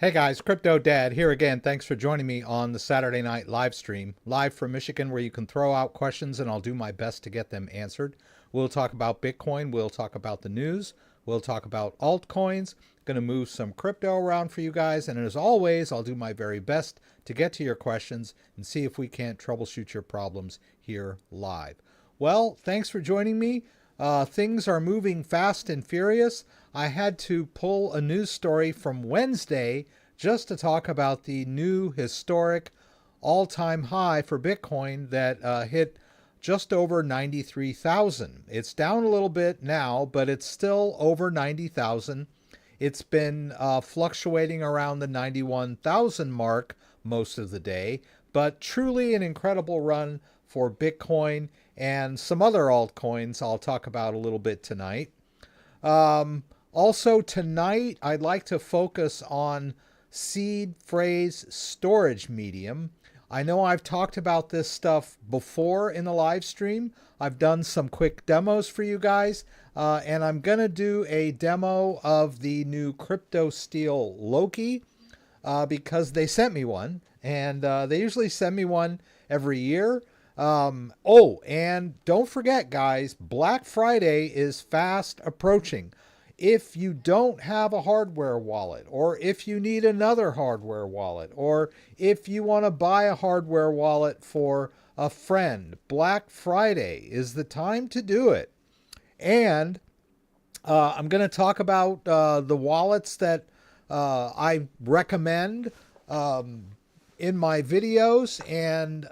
Hey guys, CryptoDad here again. Thanks for joining me on the Saturday night live stream, live from Michigan, where you can throw out questions and I'll do my best to get them answered. We'll talk about Bitcoin, we'll talk about the news, we'll talk about altcoins, going to move some crypto around for you guys, and as always, I'll do my very best to get to your questions and see if we can't troubleshoot your problems here live. Well, thanks for joining me. Things are moving fast and furious. I had to pull a news story from Wednesday just to talk about the new historic all-time high for Bitcoin that hit just over 93,000. It's down a little bit now, but it's still over 90,000. It's been fluctuating around the 91,000 mark most of the day, but truly an incredible run for Bitcoin and some other altcoins I'll talk about a little bit tonight. Also tonight, I'd like to focus on seed phrase storage medium. I know I've talked about this stuff before in the live stream. I've done some quick demos for you guys, and I'm going to do a demo of the new Crypto Steel Loki because they sent me one, and they usually send me one every year. Oh, and don't forget, guys, Black Friday is fast approaching. If you don't have a hardware wallet, or if you need another hardware wallet, or if you want to buy a hardware wallet for a friend, Black Friday is the time to do it. And I'm going to talk about the wallets that I recommend in my videos, and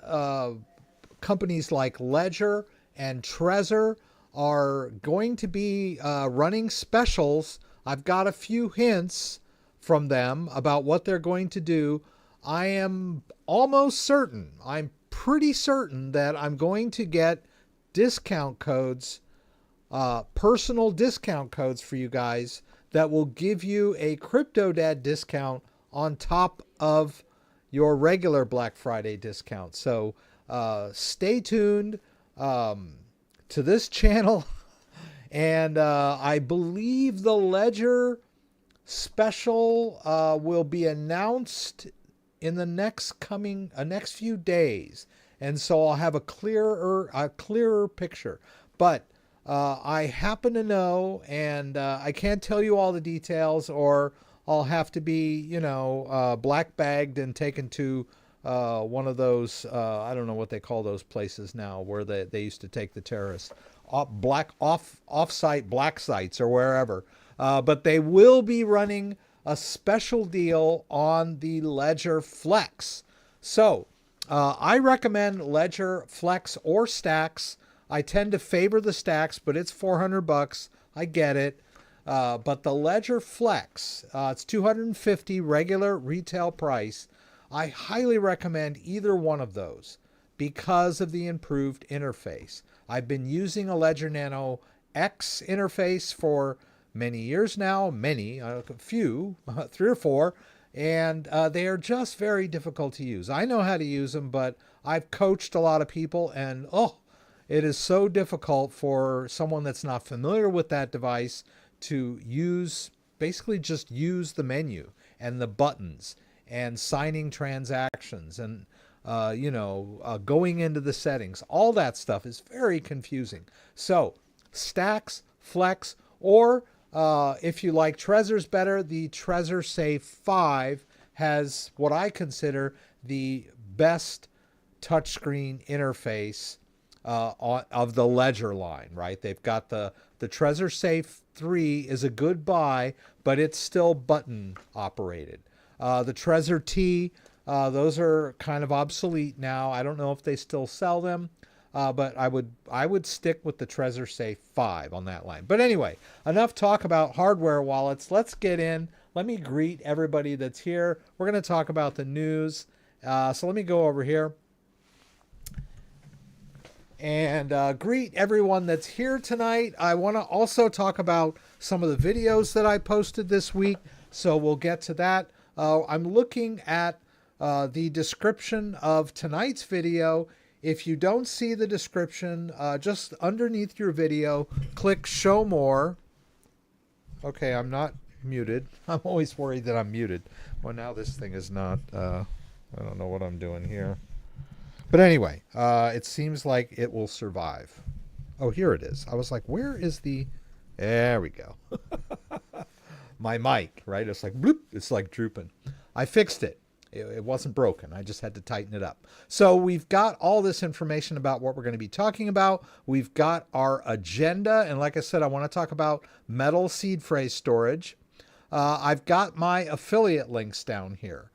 companies like Ledger and Trezor are going to be running specials. I've got a few hints from them about what they're going to do. I am almost certain, I'm pretty certain that I'm going to get discount codes, personal discount codes for you guys that will give you a CryptoDad discount on top of your regular Black Friday discount. So stay tuned to this channel, and I believe the Ledger special will be announced in the next few days, and so I'll have a clearer picture. But I happen to know, and I can't tell you all the details, or I'll have to be, black bagged and taken to one of those, I don't know what they call those places now, where they used to take the terrorists, off-site black sites or wherever. But they will be running a special deal on the Ledger Flex. So I recommend Ledger Flex or Stacks. I tend to favor the Stacks, but it's $400. I get it. But the Ledger Flex, it's $250 regular retail price. I highly recommend either one of those because of the improved interface. I've been using a Ledger Nano X interface for many years now, a few, 3 or 4, and they are just very difficult to use. I know how to use them, but I've coached a lot of people, and it is so difficult for someone that's not familiar with that device to basically just use the menu and the buttons and signing transactions and, going into the settings. All that stuff is very confusing. So Stacks, Flex, or if you like Trezor's better, the Trezor Safe 5 has what I consider the best touchscreen interface of the Ledger line, right? They've got the Trezor Safe 3 is a good buy, but it's still button operated. The Trezor T, those are kind of obsolete now. I don't know if they still sell them, but I would stick with the Trezor Safe 5 on that line. But anyway, enough talk about hardware wallets. Let's get in. Let me greet everybody that's here. We're going to talk about the news. So let me go over here and greet everyone that's here tonight. I want to also talk about some of the videos that I posted this week, so we'll get to that. I'm looking at the description of tonight's video. If you don't see the description, just underneath your video, click Show More. Okay, I'm not muted. I'm always worried that I'm muted. Well, now this thing is not. I don't know what I'm doing here. But anyway, it seems like it will survive. Oh, here it is. I was like, where is the... There we go. My mic, right? It's like, bloop. It's like drooping. I fixed it. It wasn't broken. I just had to tighten it up. So we've got all this information about what we're going to be talking about. We've got our agenda. And like I said, I want to talk about metal seed phrase storage. I've got my affiliate links down here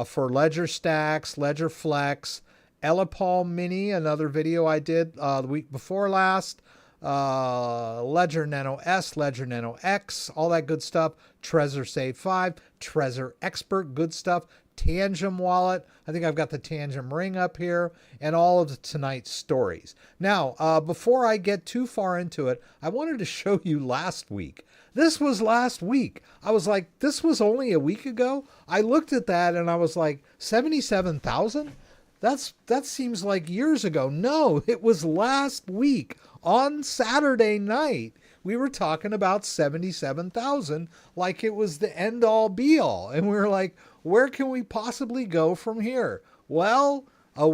for Ledger Stacks, Ledger Flex, Elipal Mini, another video I did the week before last, Ledger Nano S, Ledger Nano X, all that good stuff, Trezor Save 5, Trezor Expert, good stuff, Tangem Wallet, I think I've got the Tangem Ring up here, and all of tonight's stories. Now, before I get too far into it, I wanted to show you last week. This was last week. I was like, this was only a week ago? I looked at that and I was like, 77,000? That seems like years ago. No, it was last week on Saturday night. We were talking about 77,000 like it was the end all be all. And we were like, where can we possibly go from here? Well, a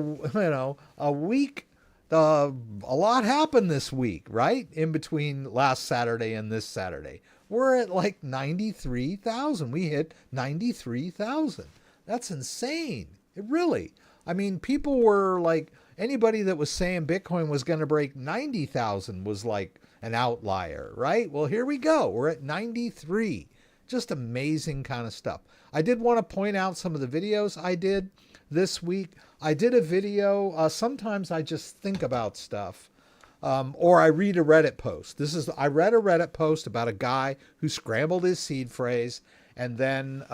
week, a lot happened this week, right? In between last Saturday and this Saturday. We're at like 93,000. We hit 93,000. That's insane. It really. I mean, people were like, anybody that was saying Bitcoin was going to break 90,000 was like an outlier, right? Well, here we go. We're at 93. Just amazing kind of stuff. I did want to point out some of the videos I did this week. I did a video. Sometimes I just think about stuff. Or I read a Reddit post. I read a Reddit post about a guy who scrambled his seed phrase and then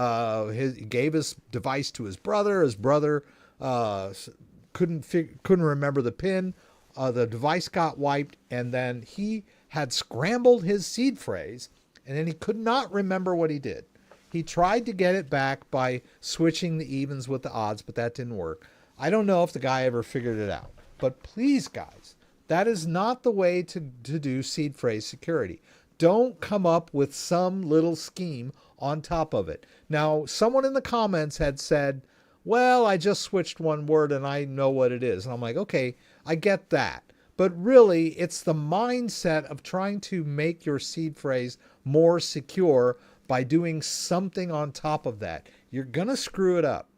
gave his device to his brother. His brother couldn't remember the PIN. The device got wiped, and then he had scrambled his seed phrase, and then he could not remember what he did. He tried to get it back by switching the evens with the odds, but that didn't work. I don't know if the guy ever figured it out. But please, guys, that is not the way to do seed phrase security. Don't come up with some little scheme on top of it. Now, someone in the comments had said, well, I just switched one word and I know what it is. And I'm like, okay, I get that. But really, it's the mindset of trying to make your seed phrase more secure by doing something on top of that. You're going to screw it up.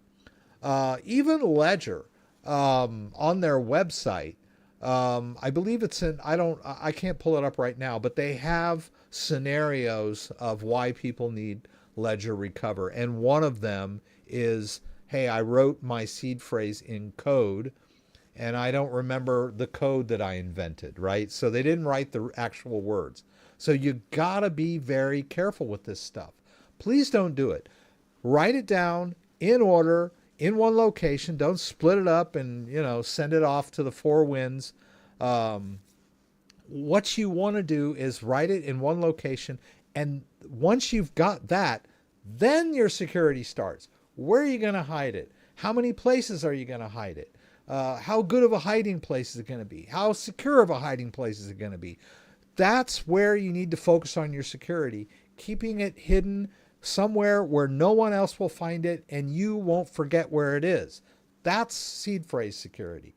Even Ledger, on their website, I believe it's I can't pull it up right now, but they have scenarios of why people need Ledger Recover. And one of them is, hey, I wrote my seed phrase in code and I don't remember the code that I invented, right? So they didn't write the actual words. So you gotta be very careful with this stuff. Please don't do it. Write it down in order, in one location. Don't split it up and, send it off to the four winds. What you want to do is write it in one location. And once you've got that, then your security starts. Where are you going to hide it? How many places are you going to hide it? How good of a hiding place is it going to be? How secure of a hiding place is it going to be? That's where you need to focus on your security, keeping it hidden somewhere where no one else will find it and you won't forget where it is. That's seed phrase security.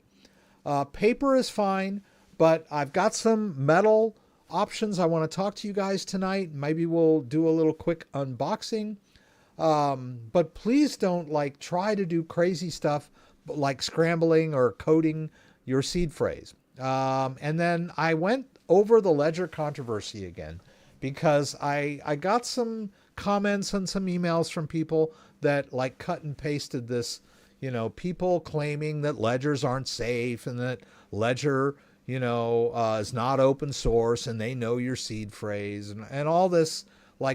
Paper is fine, but I've got some metal options I want to talk to you guys tonight. Maybe we'll do a little quick unboxing. But please don't try to do crazy stuff like scrambling or coding your seed phrase. And then I went over the Ledger controversy again because I got some comments and some emails from people that cut and pasted this, people claiming that ledgers aren't safe and that Ledger, is not open source and they know your seed phrase and all this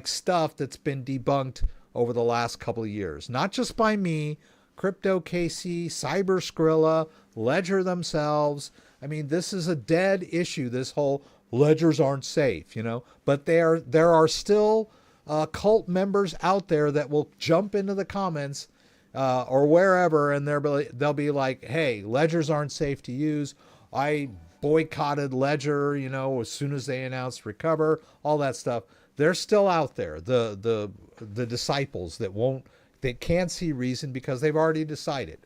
stuff that's been debunked over the last couple of years. Not just by me, CryptoKC, Cyberskrilla, Ledger themselves. I mean, this is a dead issue, this whole ledgers aren't safe, but there are still cult members out there that will jump into the comments or wherever and they'll be like, hey, ledgers aren't safe to use. I boycotted Ledger, you know, as soon as they announced recover, all that stuff. They're still out there. The disciples that can't see reason because they've already decided,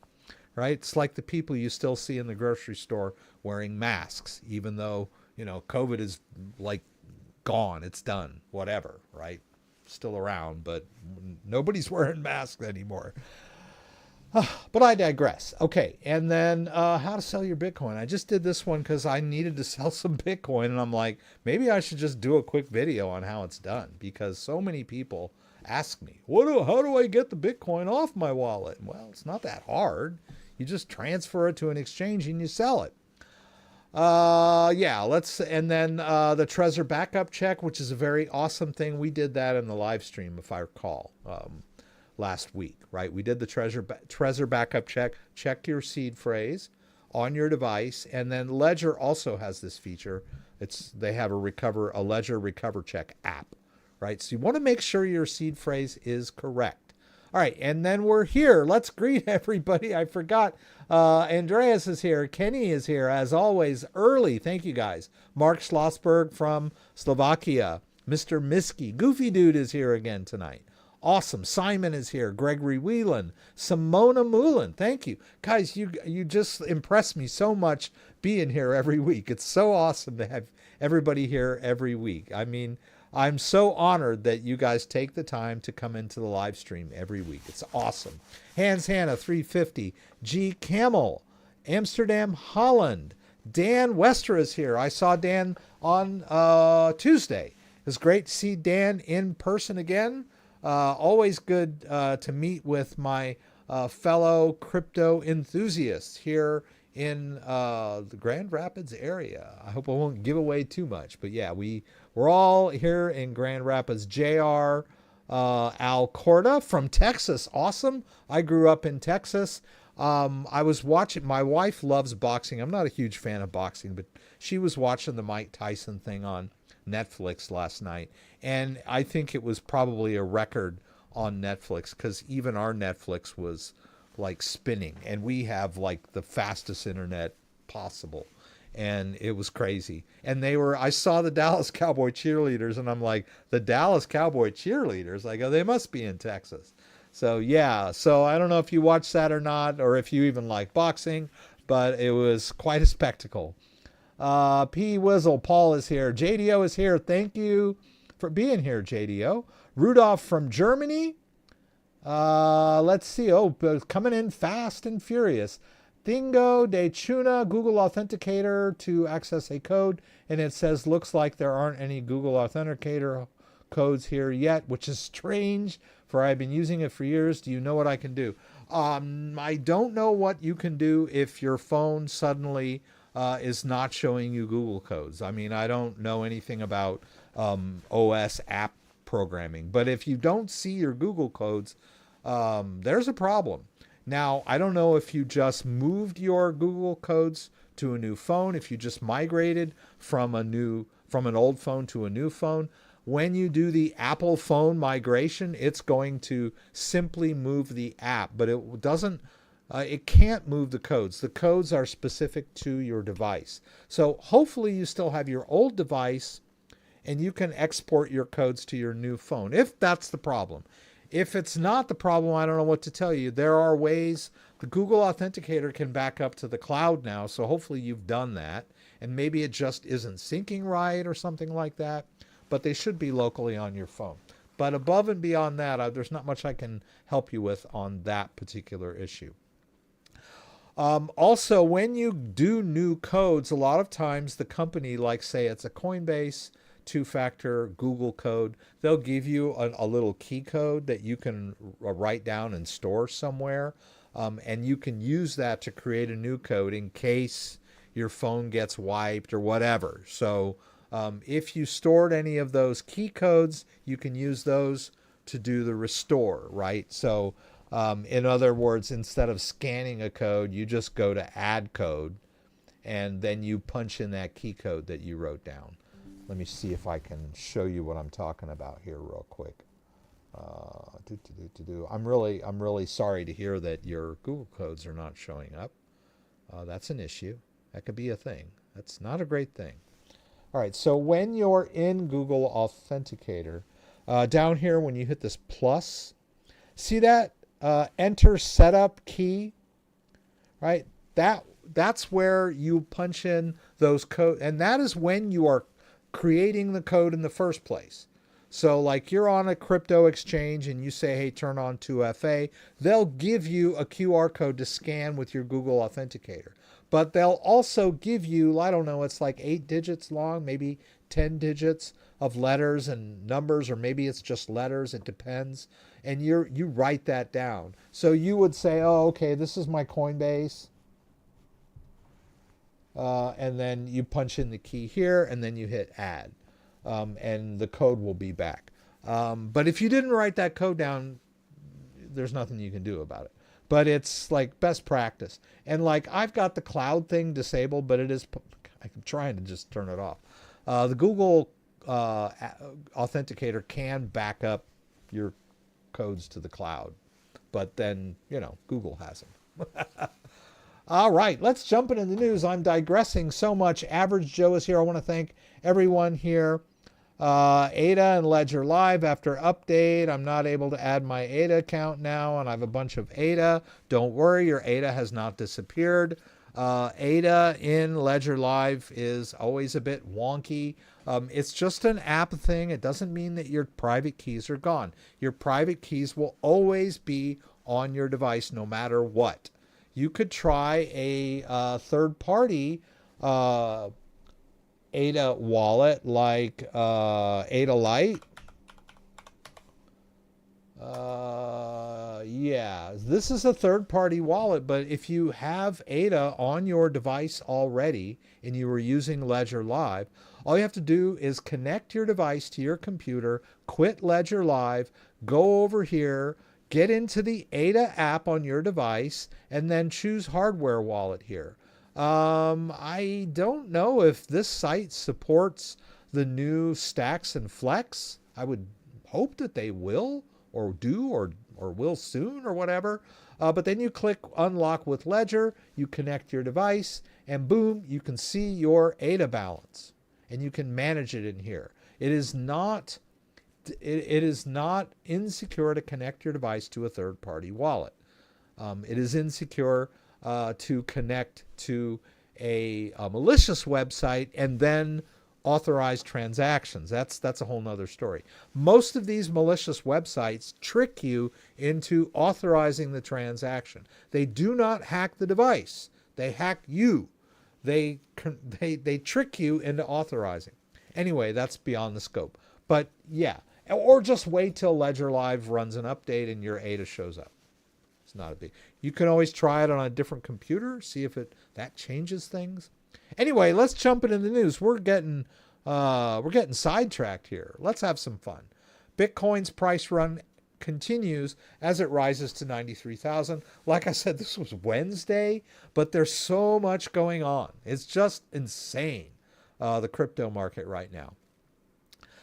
right? It's like the people you still see in the grocery store wearing masks, even though, you know, COVID is like gone, it's done, whatever, right? Still around, but nobody's wearing masks anymore. But I digress. Okay, and then how to sell your Bitcoin. I just did this one because I needed to sell some Bitcoin, and I'm like, maybe I should just do a quick video on how it's done, because so many people ask me, how do I get the Bitcoin off my wallet? Well, it's not that hard. You just transfer it to an exchange and you sell it. And then the Trezor backup check, which is a very awesome thing. We did that in the live stream, if I recall, last week, right? We did the Trezor backup check. Check your seed phrase on your device, and then Ledger also has this feature. They have a Ledger recover check app, right? So you want to make sure your seed phrase is correct. All right, and then we're here. Let's greet everybody. I forgot. Andreas is here. Kenny is here, as always, early. Thank you, guys. Mark Schlossberg from Slovakia. Mr. Miski. Goofy Dude is here again tonight. Awesome. Simon is here. Gregory Whelan. Simona Moulin. Thank you. Guys, you just impress me so much being here every week. It's so awesome to have everybody here every week. I mean, I'm so honored that you guys take the time to come into the live stream every week. It's awesome. Hans Hanna 350. G Camel. Amsterdam, Holland. Dan Wester is here. I saw Dan on Tuesday. It was great to see Dan in person again. Always good to meet with my fellow crypto enthusiasts here in the Grand Rapids area. I hope I won't give away too much, but yeah, we're all here in Grand Rapids. JR Alcorta from Texas. Awesome. I grew up in Texas. I was watching, my wife loves boxing. I'm not a huge fan of boxing, but she was watching the Mike Tyson thing on Netflix last night, and I think it was probably a record on Netflix, because even our Netflix was like spinning, and we have like the fastest internet possible, and it was crazy. And I saw the Dallas Cowboy cheerleaders, and I'm like, the Dallas Cowboy cheerleaders? I go, they must be in Texas. So yeah, so I don't know if you watched that or not, or if you even like boxing, but it was quite a spectacle. P. Wizzle, Paul is here. JDO is here. Thank you for being here, JDO. Rudolph from Germany. Let's see. Oh, coming in fast and furious. Thingo de Chuna, Google Authenticator to access a code. And it says, looks like there aren't any Google Authenticator codes here yet, which is strange, for I've been using it for years. Do you know what I can do? I don't know what you can do if your phone suddenly is not showing you Google codes. I mean, I don't know anything about OS app programming, but if you don't see your Google codes, there's a problem. Now, I don't know if you just moved your Google codes to a new phone, if you just migrated from an old phone to a new phone. When you do the Apple phone migration, it's going to simply move the app, but it can't move the codes. The codes are specific to your device. So hopefully you still have your old device and you can export your codes to your new phone, if that's the problem. If it's not the problem, I don't know what to tell you. There are ways. The Google Authenticator can back up to the cloud now, so hopefully you've done that. And maybe it just isn't syncing right or something like that, but they should be locally on your phone. But above and beyond that, there's not much I can help you with on that particular issue. Also, when you do new codes, a lot of times the company, like say it's a Coinbase two-factor Google code, they'll give you a little key code that you can write down and store somewhere. And you can use that to create a new code in case your phone gets wiped or whatever. So if you stored any of those key codes, you can use those to do the restore, right? So in other words, instead of scanning a code, you just go to add code, and then you punch in that key code that you wrote down. Let me see if I can show you what I'm talking about here real quick. I'm really sorry to hear that your Google codes are not showing up. That's an issue. That could be a thing. That's not a great thing. All right, so when you're in Google Authenticator, down here when you hit this plus, see that enter setup key, right? That's where you punch in those code, and that is when you are creating the code in the first place. So like you're on a crypto exchange and you say, hey, turn on 2FA, they'll give you a QR code to scan with your Google Authenticator. But they'll also give you, I don't know, it's like 8 digits long, maybe 10 digits of letters and numbers, or maybe it's just letters, it depends. And you write that down. So you would say, oh, okay, this is my Coinbase. And then you punch in the key here, and then you hit add. And the code will be back. But if you didn't write that code down, there's nothing you can do about it. But it's like best practice. And like I've got the cloud thing disabled, but it is, I'm trying to just turn it off. The Google Authenticator can back up your codes to the cloud, but then, Google has them. All right, let's jump into the news. I'm digressing so much. Average Joe is here. I want to thank everyone here. ADA and Ledger Live after update. I'm not able to add my ADA account now, and I have a bunch of ADA. Don't worry, your ADA has not disappeared. ADA in Ledger Live is always a bit wonky. It's just an app thing. It doesn't mean that your private keys are gone. Your private keys will always be on your device no matter what. You could try a third-party ADA wallet like ADA Lite. Yeah, this is a third-party wallet, but if you have ADA on your device already and you were using Ledger Live, all you have to do is connect your device to your computer, quit Ledger Live, go over here, get into the ADA app on your device, and then choose hardware wallet here. I don't know if this site supports the new Stacks and Flex. I would hope that they will, or do, or will soon, or whatever. But then you click Unlock with Ledger, you connect your device, and boom, you can see your ADA balance, and you can manage it in here. It is not insecure to connect your device to a third-party wallet. It is insecure to connect to a malicious website and then authorize transactions. That's a whole nother story. Most of these malicious websites trick you into authorizing the transaction. They do not hack the device. They hack you. They trick you into authorizing. Anyway, that's beyond the scope. But yeah, or just wait till Ledger Live runs an update and your ADA shows up. It's not a big. You can always try it on a different computer, see if that changes things. Anyway, let's jump into the news. We're getting sidetracked here. Let's have some fun. Bitcoin's price run continues as it rises to 93,000. Like I said, this was Wednesday, but there's so much going on. It's just insane, the crypto market right now.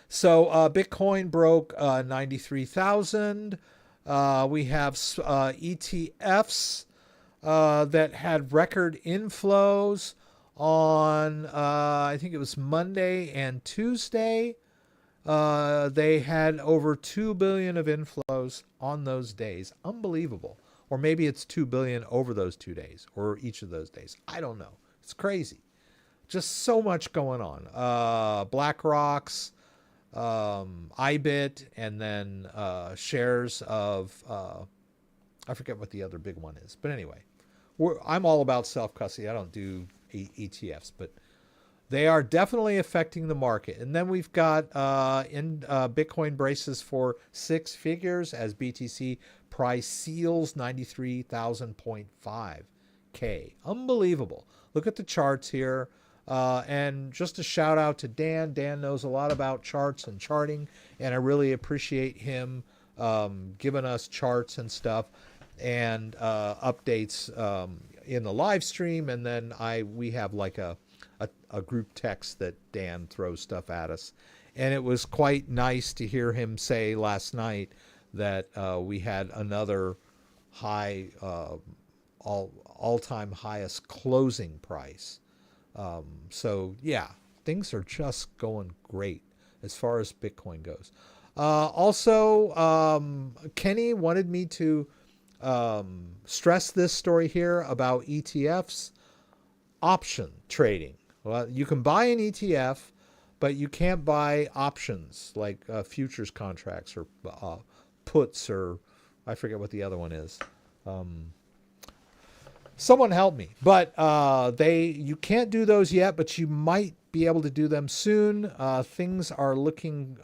So Bitcoin broke 93,000. We have ETFs that had record inflows on, I think it was Monday and Tuesday. They had over 2 billion of inflows on those days. Unbelievable. Or maybe it's 2 billion over those 2 days or each of those days. I don't know. It's crazy. Just so much going on. BlackRock's, IBIT, and then shares of, I forget what the other big one is. But anyway, I'm all about self-custody. I don't do ETFs, but they are definitely affecting the market. And then we've got Bitcoin braces for 6 figures as BTC price seals 93,000.5 K. Unbelievable. Look at the charts here. And just a shout out to Dan. Dan knows a lot about charts and charting, and I really appreciate him giving us charts and stuff and updates in the live stream. And then we have like a group text that Dan throws stuff at us. And it was quite nice to hear him say last night that we had another high, all-time highest closing price So yeah, things are just going great as far as Bitcoin goes. Kenny wanted me to stress this story here about ETFs, option trading. Well, you can buy an ETF, but you can't buy options like futures contracts or puts, or I forget what the other one is. Someone help me. But you can't do those yet, but you might be able to do them soon. Things are looking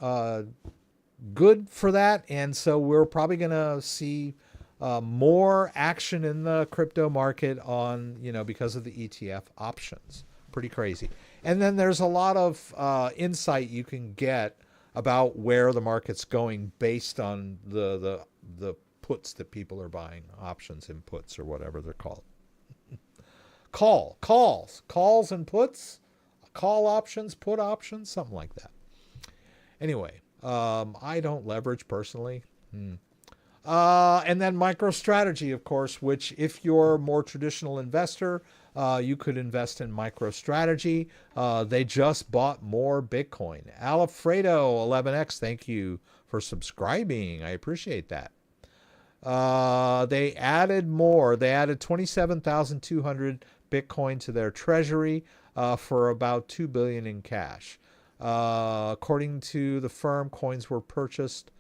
good for that, and so we're probably going to see more action in the crypto market on, because of the ETF options. Pretty crazy. And then there's a lot of insight you can get about where the market's going based on the puts that people are buying, options and puts or whatever they're called. Calls and puts, call options, put options, something like that. Anyway, I don't leverage personally. And then MicroStrategy, of course, which if you're a more traditional investor, you could invest in MicroStrategy. They just bought more Bitcoin. Alfredo 11X, thank you for subscribing. I appreciate that. They added more. They added 27,200 Bitcoin to their treasury for about $2 billion in cash. According to the firm, coins were purchased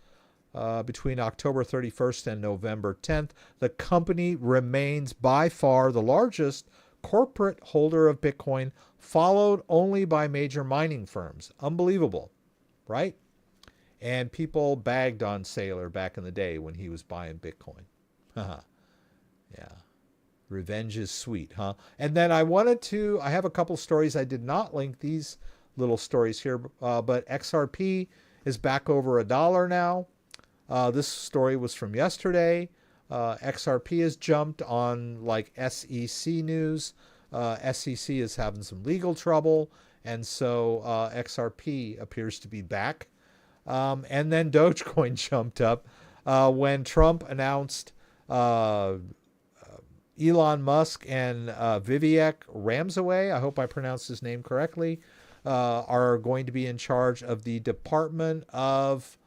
between October 31st and November 10th. The company remains by far the largest corporate holder of Bitcoin, followed only by major mining firms. Unbelievable, right? And people bagged on Saylor back in the day when he was buying Bitcoin. Yeah. Revenge is sweet, huh? And then I have a couple stories. I did not link these little stories here, but XRP is back over $1 now. This story was from yesterday. XRP has jumped on like SEC news. SEC is having some legal trouble, and so XRP appears to be back. And then Dogecoin jumped up when Trump announced Elon Musk and Vivek Ramsaway, I hope I pronounced his name correctly, are going to be in charge of the Department of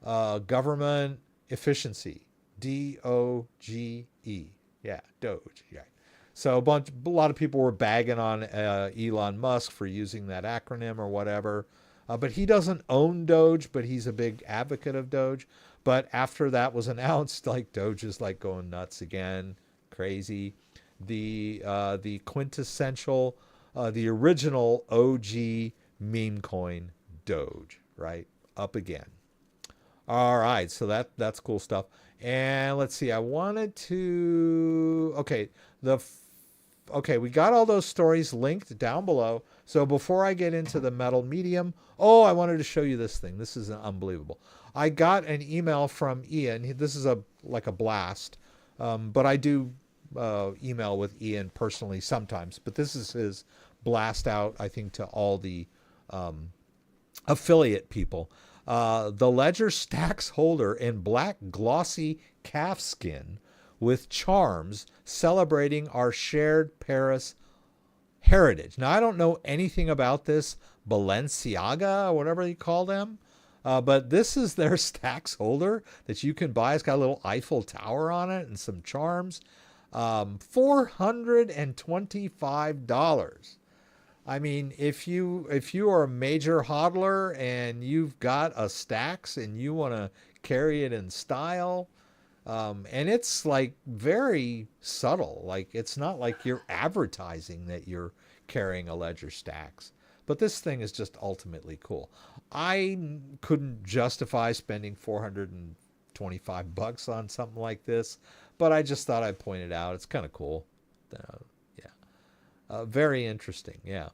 Government Efficiency, DOGE. Yeah, Doge. Yeah. So a lot of people were bagging on Elon Musk for using that acronym or whatever. But he doesn't own Doge, but he's a big advocate of Doge. But after that was announced, like Doge is like going nuts again, crazy. The quintessential, the original OG meme coin, Doge, right? Up again. All right, so that's cool stuff. And let's see, I wanted to, we got all those stories linked down below. So before I get into the metal medium, I wanted to show you this thing. This is unbelievable. I got an email from Ian. This is like a blast, but I do email with Ian personally sometimes. But this is his blast out, I think, to all the affiliate people. The Ledger Stacks holder in black glossy calf skin with charms celebrating our shared Paris heritage. Now, I don't know anything about this Balenciaga or whatever you call them, but this is their Stacks holder that you can buy. It's got a little Eiffel Tower on it and some charms. $425. I mean, if you are a major hodler and you've got a Stacks and you want to carry it in style, and it's like very subtle. Like it's not like you're advertising that you're carrying a Ledger Stacks, but this thing is just ultimately cool. I couldn't justify spending $425 on something like this, but I just thought I'd point it out. It's kind of cool. Very interesting. Yeah.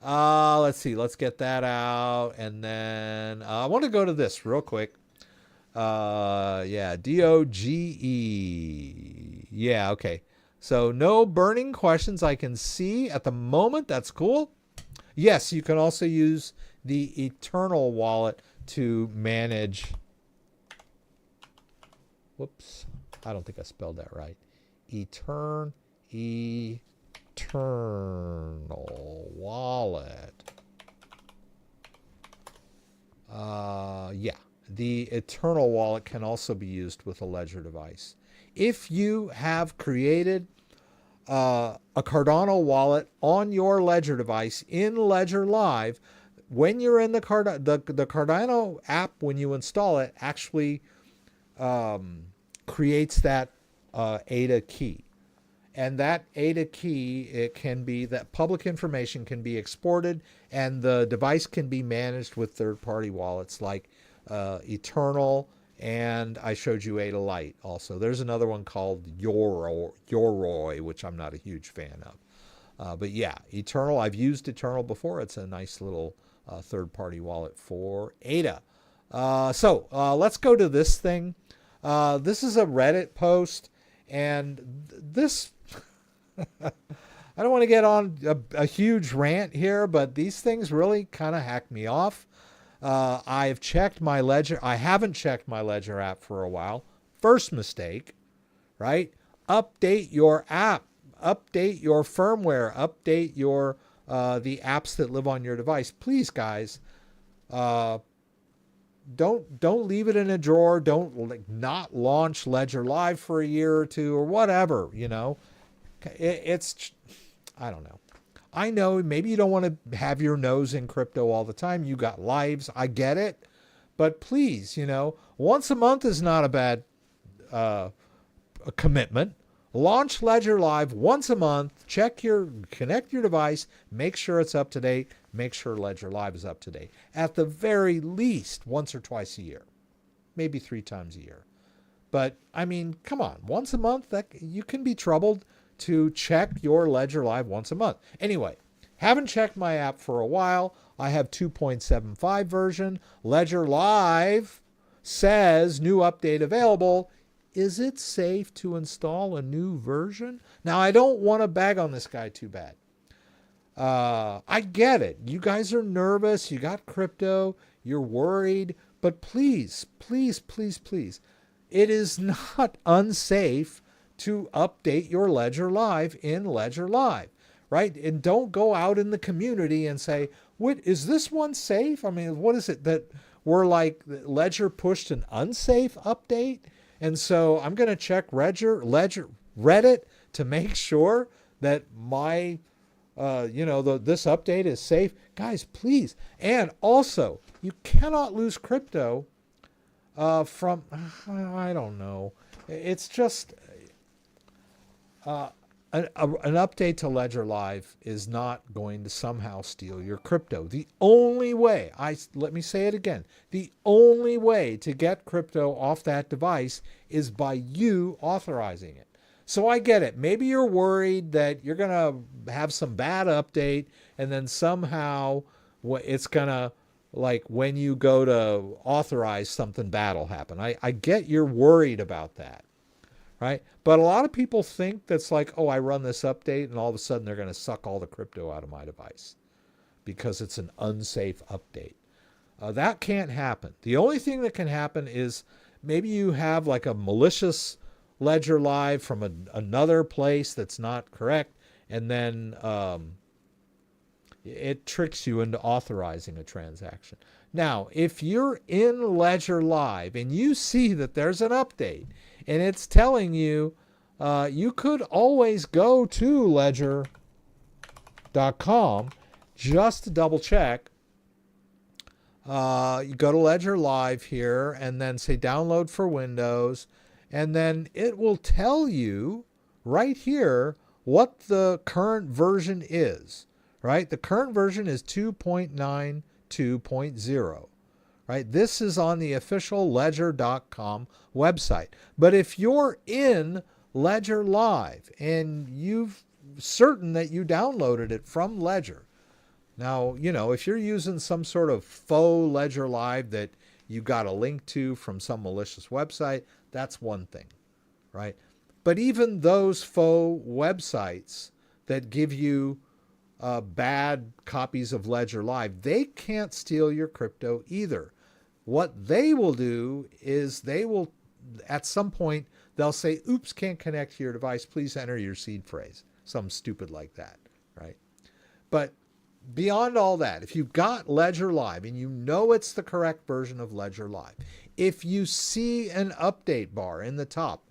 Let's see. Let's get that out. And then I want to go to this real quick. DOGE. Yeah. Okay. So no burning questions I can see at the moment. That's cool. Yes. You can also use the Eternal wallet to manage. Whoops. I don't think I spelled that right. Eternal Eternal wallet. Yeah, the Eternal wallet can also be used with a Ledger device. If you have created a Cardano wallet on your Ledger device in Ledger Live, when you're in the Cardano app, when you install it, actually creates that ADA key. And that ADA key, it can be that public information can be exported, and the device can be managed with third-party wallets like Eternal, and I showed you ADA Lite also. There's another one called Yoroi, which I'm not a huge fan of. But yeah, Eternal, I've used Eternal before. It's a nice little third-party wallet for ADA. So let's go to this thing. This is a Reddit post, and this... I don't want to get on a huge rant here, but these things really kind of hack me off. I've checked my Ledger. I haven't checked my Ledger app for a while. First mistake, right? Update your app, update your firmware, update your the apps that live on your device. Please, guys, don't leave it in a drawer. Don't not launch Ledger Live for a year or two or whatever, you know. It's, I don't know. I know maybe you don't want to have your nose in crypto all the time. You got lives. I get it. But please, you know, once a month is not a bad a commitment. Launch Ledger Live once a month. Connect your device. Make sure it's up to date. Make sure Ledger Live is up to date. At the very least, once or twice a year. Maybe 3 times a year. But, I mean, come on. Once a month, you can be troubled to check your Ledger Live once a month. Anyway, haven't checked my app for a while. I have 2.75 version. Ledger Live says new update available. Is it safe to install a new version? Now, I don't want to bag on this guy too bad. I get it. You guys are nervous. You got crypto. You're worried. But please, please, please, please, it is not unsafe to update your Ledger Live in Ledger Live, right? And don't go out in the community and say, "What is this one safe?" I mean, what is it that we're like, Ledger pushed an unsafe update? And so I'm going to check Reddit to make sure that my, this update is safe. Guys, please. And also, you cannot lose crypto from, I don't know. It's just... an update to Ledger Live is not going to somehow steal your crypto. The only way, let me say it again, the only way to get crypto off that device is by you authorizing it. So I get it. Maybe you're worried that you're going to have some bad update and then somehow it's going to, like when you go to authorize something bad will happen. I get you're worried about that. Right? But a lot of people think that's like, oh, I run this update and all of a sudden they're going to suck all the crypto out of my device because it's an unsafe update. That can't happen. The only thing that can happen is maybe you have like a malicious Ledger Live from another place that's not correct, and then it tricks you into authorizing a transaction. Now, if you're in Ledger Live and you see that there's an update and it's telling you, you could always go to ledger.com just to double check. You go to Ledger Live here and then say download for Windows, and then it will tell you right here what the current version is, right? The current version is 2.92.0. Right? This is on the official ledger.com website. But if you're in Ledger Live and you've certain that you downloaded it from Ledger. Now, you know, if you're using some sort of faux Ledger Live that you got a link to from some malicious website, that's one thing, right? But even those faux websites that give you bad copies of Ledger Live, they can't steal your crypto either. What they will do is they will, at some point, they'll say, oops, can't connect to your device. Please enter your seed phrase. something stupid like that, right? But beyond all that, if you've got Ledger Live and you know it's the correct version of Ledger Live, if you see an update bar in the top,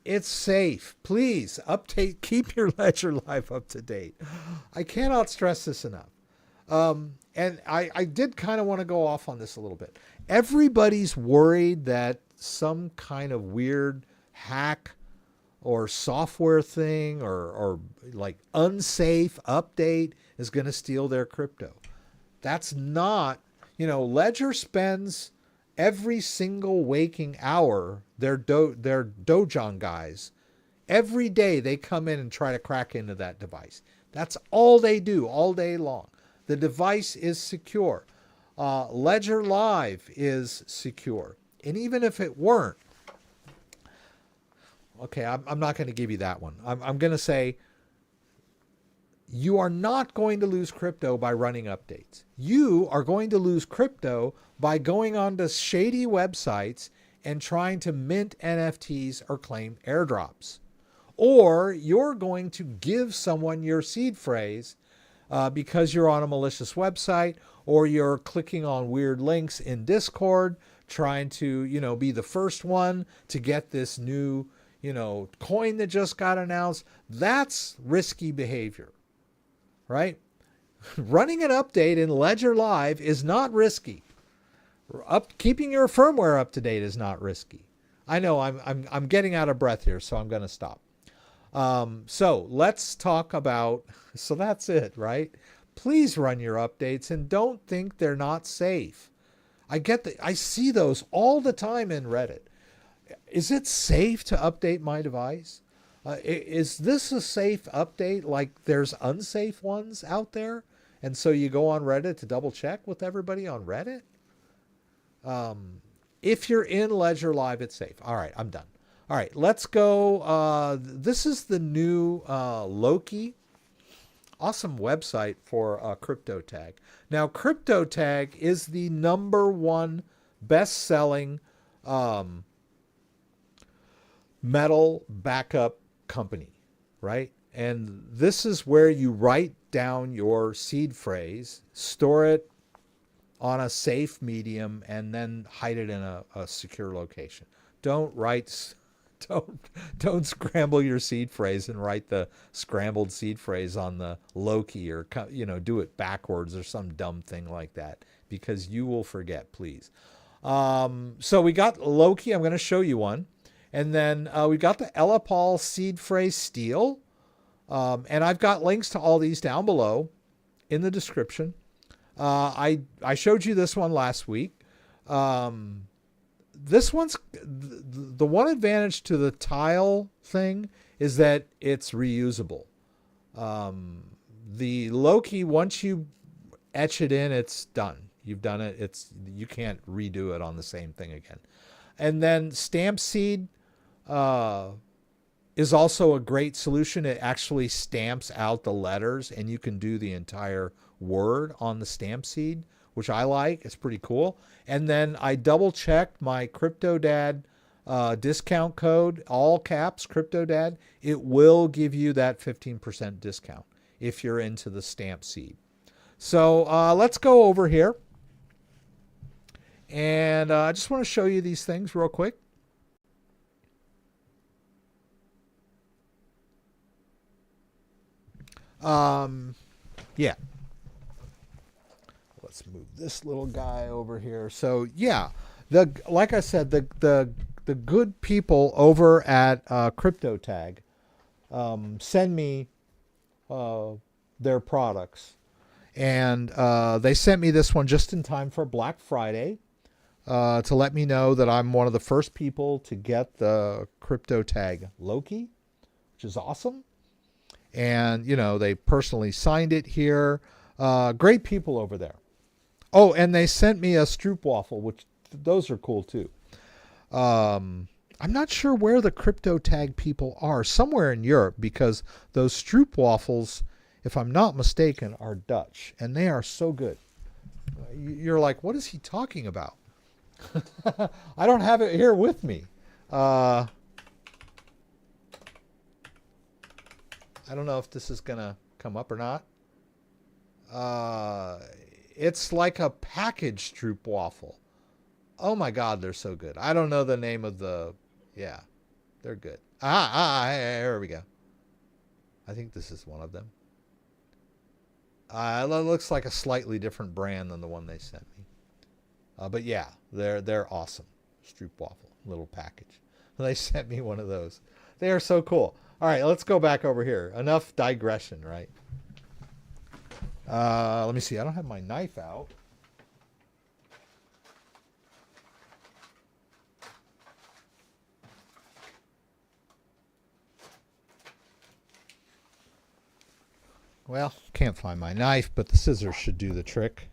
it's safe. Please update, keep your Ledger Live up to date. I cannot stress this enough. And I did kind of want to go off on this a little bit. Everybody's worried that some kind of weird hack or software thing or like unsafe update is going to steal their crypto. That's not, Ledger spends every single waking hour, their Dojon guys, every day they come in and try to crack into that device. That's all they do all day long. The device is secure. Ledger Live is secure. And even if it weren't, okay, I'm not going to give you that one. I'm going to say you are not going to lose crypto by running updates. You are going to lose crypto by going onto shady websites and trying to mint NFTs or claim airdrops. Or you're going to give someone your seed phrase because you're on a malicious website, or you're clicking on weird links in Discord, trying to, be the first one to get this new, coin that just got announced. That's risky behavior, right? Running an update in Ledger Live is not risky. Keeping your firmware up to date is not risky. I know I'm getting out of breath here, so I'm going to stop. So let's talk about, so that's it, right? Please run your updates and don't think they're not safe. I see those all the time in Reddit. Is it safe to update my device? Is this a safe update? Like there's unsafe ones out there? And so you go on Reddit to double check with everybody on Reddit? If you're in Ledger Live, it's safe. All right, I'm done. All right, let's go. This is the new Loki. Awesome website for CryptoTag. Now, CryptoTag is the #1 best-selling metal backup company, right? And this is where you write down your seed phrase, store it on a safe medium, and then hide it in a secure location. Don't scramble your seed phrase and write the scrambled seed phrase on the Loki, or do it backwards or some dumb thing like that, because you will forget, please. So we got Loki. I'm going to show you one. And then we got the Elapal seed phrase Steel. And I've got links to all these down below in the description. I showed you this one last week. This one's the one advantage to the tile thing is that it's reusable. The Loki, once you etch it in, it's done. You've done it. You can't redo it on the same thing again. And then stamp seed is also a great solution. It actually stamps out the letters, and you can do the entire word on the stamp seed, which I like. It's pretty cool. And then I double checked my CryptoDad discount code, all caps, CryptoDad. It will give you that 15% discount if you're into the stamp seed. So let's go over here. And I just want to show you these things real quick. Yeah. Let's move this little guy over here. So yeah, like I said, the good people over at CryptoTag send me their products, and they sent me this one just in time for Black Friday to let me know that I'm one of the first people to get the CryptoTag Loki, which is awesome. And they personally signed it here. Great people over there. Oh, and they sent me a stroopwafel, which those are cool too. I'm not sure where the CryptoTag people are. Somewhere in Europe, because those stroopwafels, if I'm not mistaken, are Dutch, and they are so good. You're like, what is he talking about? I don't have it here with me. I don't know if this is going to come up or not. It's like a packaged Stroop waffle. Oh my God, they're so good. I don't know the name of the, yeah, they're good. Here we go. I think this is one of them. It looks like a slightly different brand than the one they sent me. But yeah, they're awesome. Stroop waffle, little package. They sent me one of those. They are so cool. All right, let's go back over here. Enough digression, right? Let me see. I don't have my knife out. Well, can't find my knife, but the scissors should do the trick.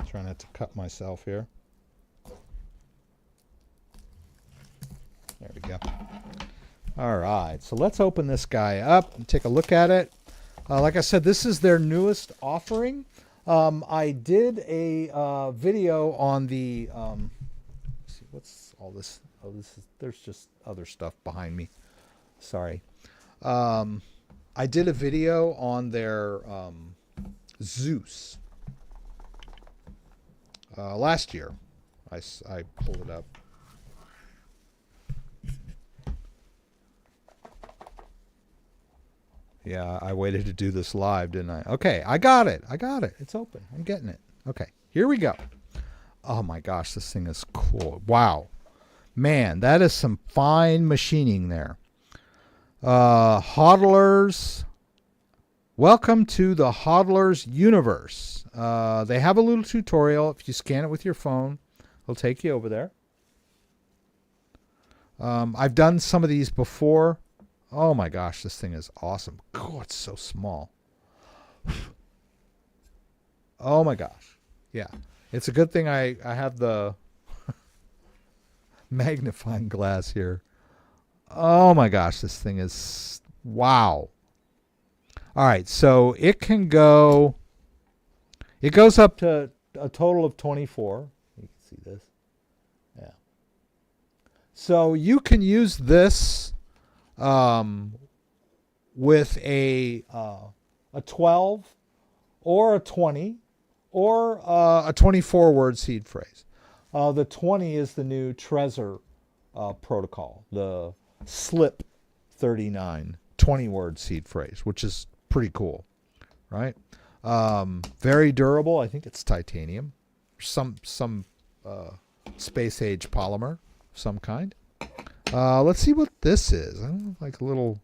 Try not to cut myself here. There we go. All right, so let's open this guy up and take a look at it. Like I said, this is their newest offering. I did a video on the. Let's see, what's all this? Oh, there's just other stuff behind me. Sorry. I did a video on their Zeus last year. I pulled it up. Yeah, I waited to do this live, didn't I? Okay, I got it. It's open. I'm getting it. Okay, here we go. Oh my gosh, this thing is cool. Wow. Man, that is some fine machining there. Hodlers. Welcome to the Hodlers universe. They have a little tutorial. If you scan it with your phone, it'll take you over there. I've done some of these before. Oh my gosh, this thing is awesome. Oh, it's so small. Oh my gosh. Yeah. It's a good thing I have the magnifying glass here. Oh my gosh, this thing is wow. All right, so it goes up to a total of 24. You can see this. Yeah. So you can use this with a 12 or a 20 or a 24 word seed phrase. The 20 is the new Trezor protocol, the slip 39 20 word seed phrase, which is pretty cool, right? Very durable. I think it's titanium, some space age polymer of some kind. Let's see what this is. I don't know, like a little.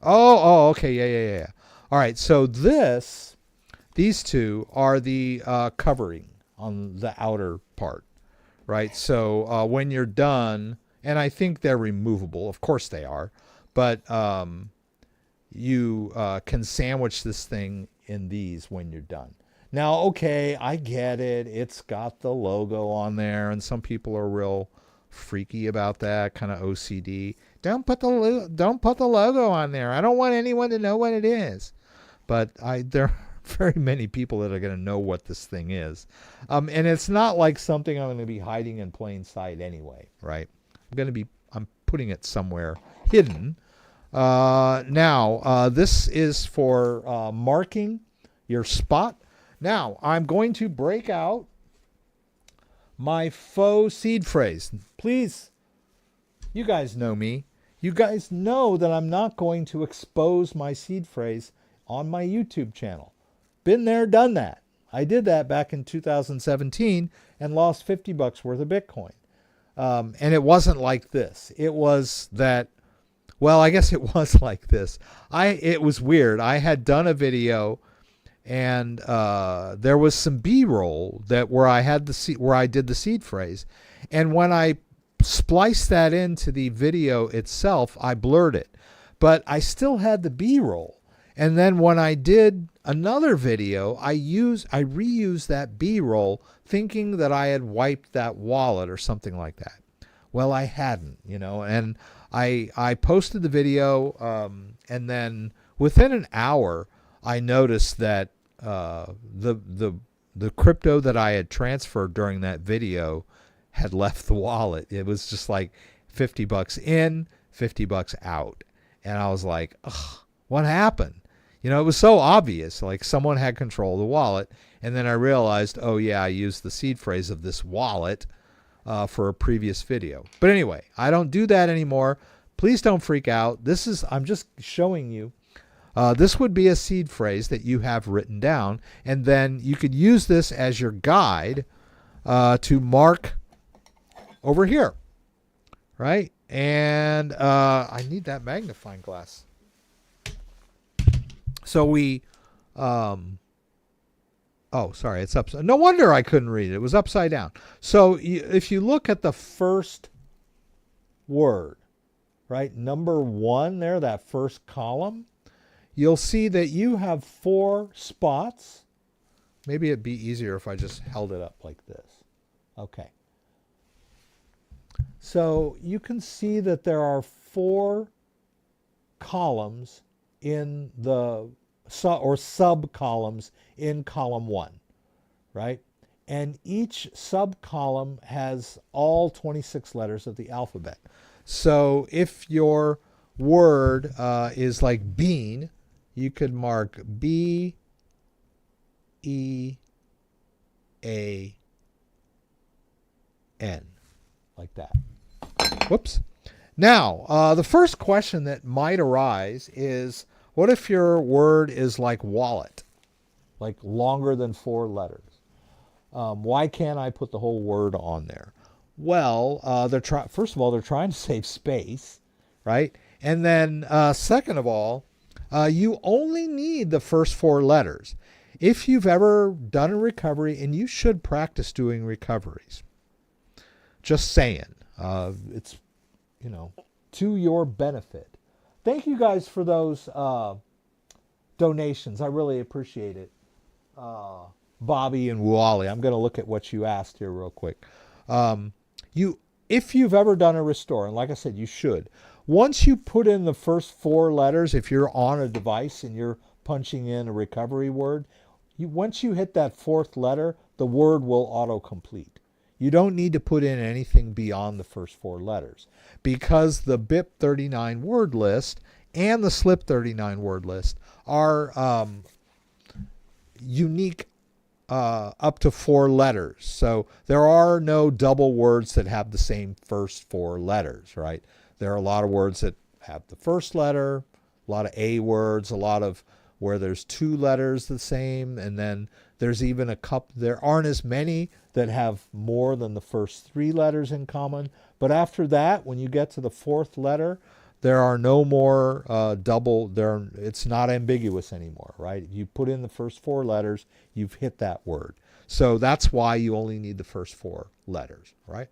Oh, okay, yeah. All right, so these two are the covering on the outer part, right? So when you're done, and I think they're removable. Of course they are, but you can sandwich this thing in these when you're done. Now, okay, I get it. It's got the logo on there, and some people are real freaky about that, kind of OCD. Don't put the logo on there. I don't want anyone to know what it is. But there are very many people that are going to know what this thing is, and it's not like something I'm going to be hiding in plain sight anyway, right? I'm putting it somewhere hidden. Now, this is for marking your spot. Now, I'm going to break out my faux seed phrase. Please, you guys know me. You guys know that I'm not going to expose my seed phrase on my YouTube channel. Been there, done that. I did that back in 2017 and lost $50 worth of Bitcoin. And it wasn't like this. It was that, well, I guess it was like this. It was weird. I had done a video, and there was some B-roll where I did the seed phrase, and when I spliced that into the video itself, I blurred it, but I still had the B-roll. And then when I did another video, I reused that B-roll, thinking that I had wiped that wallet or something like that. Well, I hadn't, and I posted the video, and then within an hour, I noticed that the crypto that I had transferred during that video had left the wallet. It was just like $50 in, $50 out. And I was like, ugh, what happened? You know, it was so obvious, like someone had control of the wallet. And then I realized, oh yeah, I used the seed phrase of this wallet for a previous video. But anyway, I don't do that anymore. Please don't freak out. I'm just showing you. This would be a seed phrase that you have written down. And then you could use this as your guide to mark over here. Right? And I need that magnifying glass. So we, oh, sorry, it's upside. No wonder I couldn't read it. It was upside down. So if you look at the first word, right, number 1 there, that first column, you'll see that you have 4 spots. Maybe it'd be easier if I just held it up like this. Okay. So you can see that there are 4 columns in the sub columns in column 1, right? And each sub column has all 26 letters of the alphabet. So if your word is like bean, you could mark B-E-A-N, like that. Whoops. Now, the first question that might arise is, what if your word is like wallet, like longer than 4 letters? Why can't I put the whole word on there? Well, first of all, they're trying to save space, right? And then second of all, you only need the first 4 letters. If you've ever done a recovery, and you should practice doing recoveries, just saying, it's, you know, to your benefit. Thank you guys for those donations. I really appreciate it. Bobby and Wally, I'm going to look at what you asked here real quick. If you've ever done a restore, and like I said, you should, once you put in the first 4 letters, if you're on a device and you're punching in a recovery word, once you hit that 4th letter, the word will auto-complete. You don't need to put in anything beyond the first 4 letters, because the BIP39 word list and the SLIP39 word list are unique up to 4 letters. So there are no double words that have the same first 4 letters, right? There are a lot of words that have the first letter, a lot of A words, a lot of where there's 2 letters the same, and then there's even a couple, there aren't as many that have more than the first 3 letters in common. But after that, when you get to the 4th letter, there are no more it's not ambiguous anymore, right? You put in the first 4 letters, you've hit that word. So that's why you only need the first 4 letters, right?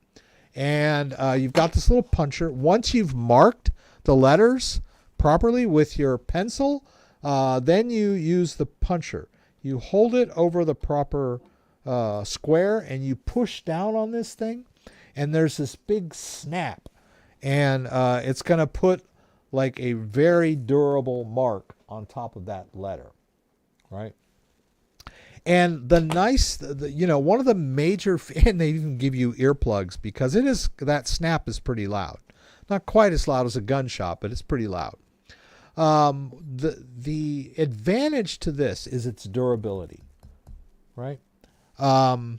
And you've got this little puncher. Once you've marked the letters properly with your pencil, then you use the puncher. You hold it over the proper square and you push down on this thing, and there's this big snap, and it's going to put like a very durable mark on top of that letter, right? And the nice, you know, one of the major, and they even give you earplugs, because that snap is pretty loud. Not quite as loud as a gunshot, but it's pretty loud. The advantage to this is its durability, right? It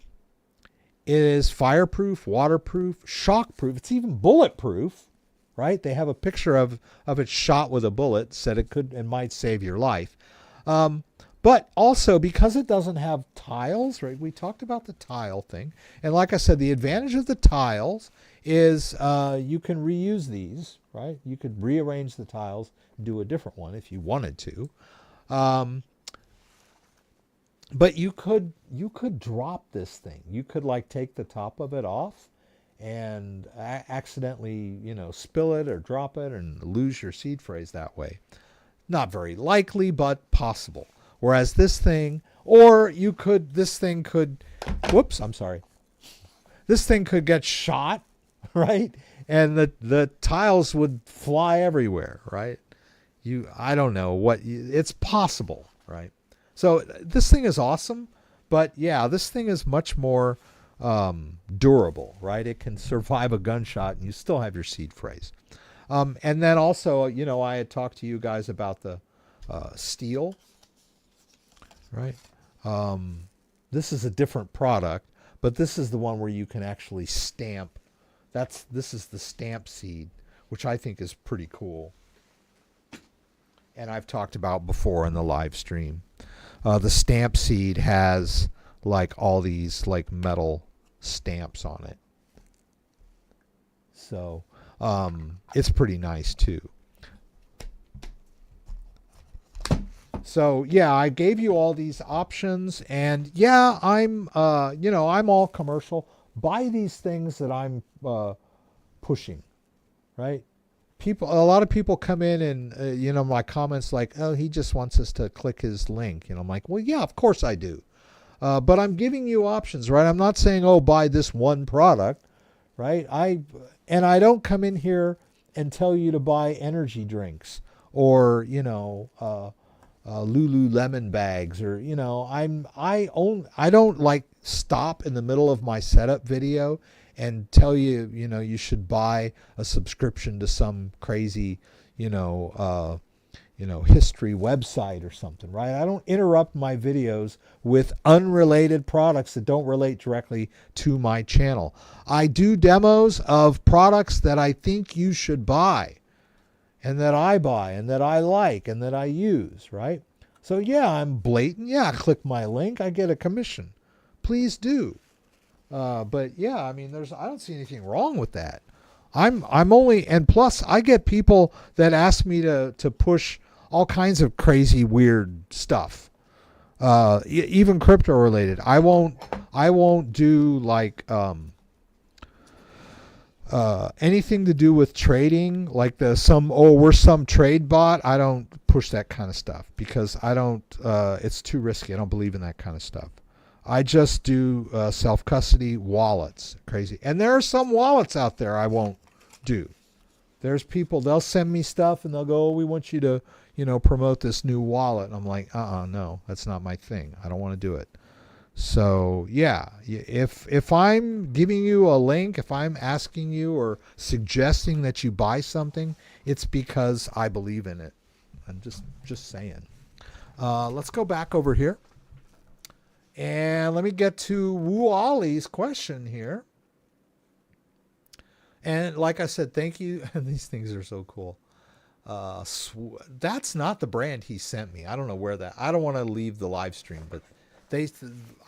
is fireproof, waterproof, shockproof. It's even bulletproof, right? They have a picture of it shot with a bullet, said it could and might save your life. But also, because it doesn't have tiles, right? We talked about the tile thing. And like I said, the advantage of the tiles is you can reuse these, right? You could rearrange the tiles, do a different one if you wanted to. But you could drop this thing. You could like take the top of it off and accidentally, you know, spill it or drop it and lose your seed phrase that way. Not very likely, but possible. Whereas this thing, this thing could get shot, right? And the tiles would fly everywhere, right? I don't know it's possible, right? So this thing is awesome, but yeah, this thing is much more durable, right? It can survive a gunshot and you still have your seed phrase. And then also, I had talked to you guys about the steel, right? This is a different product, but this is the one where you can actually stamp. This is the stamp seed, which I think is pretty cool. And I've talked about before in the live stream. The stamp seed has like all these like metal stamps on it. So it's pretty nice too. So yeah, I gave you all these options, and yeah, I'm I'm all commercial. Buy these things that I'm pushing, right? A lot of people come in and my comments like, oh, he just wants us to click his link. I'm like, well, yeah, of course I do. But I'm giving you options, right? I'm not saying, oh, buy this one product, right? I don't come in here and tell you to buy energy drinks or Lululemon bags or I don't like stop in the middle of my setup video and tell you you should buy a subscription to some crazy history website or something, right? I don't interrupt my videos with unrelated products that don't relate directly to my channel. I do demos of products that I think you should buy and that I buy and that I like and that I use, right? So yeah, I'm blatant. Yeah, click my link. I get a commission. Please do. But yeah, I mean, I don't see anything wrong with that. I'm only, and plus I get people that ask me to push all kinds of crazy weird stuff. Even crypto related. I won't do like anything to do with trading, like we're some trade bot. I don't push that kind of stuff because I don't. It's too risky. I don't believe in that kind of stuff. I just do self-custody wallets. Crazy. And there are some wallets out there I won't do. There's people, they'll send me stuff and they'll go, oh, we want you to, promote this new wallet. And I'm like, no, that's not my thing. I don't want to do it. So yeah, if I'm giving you a link, if I'm asking you or suggesting that you buy something, it's because I believe in it. I'm just saying. Let's go back over here. And let me get to Woo Ollie's question here. And like I said, thank you. These things are so cool. That's not the brand he sent me. I don't know where that. I don't want to leave the live stream, but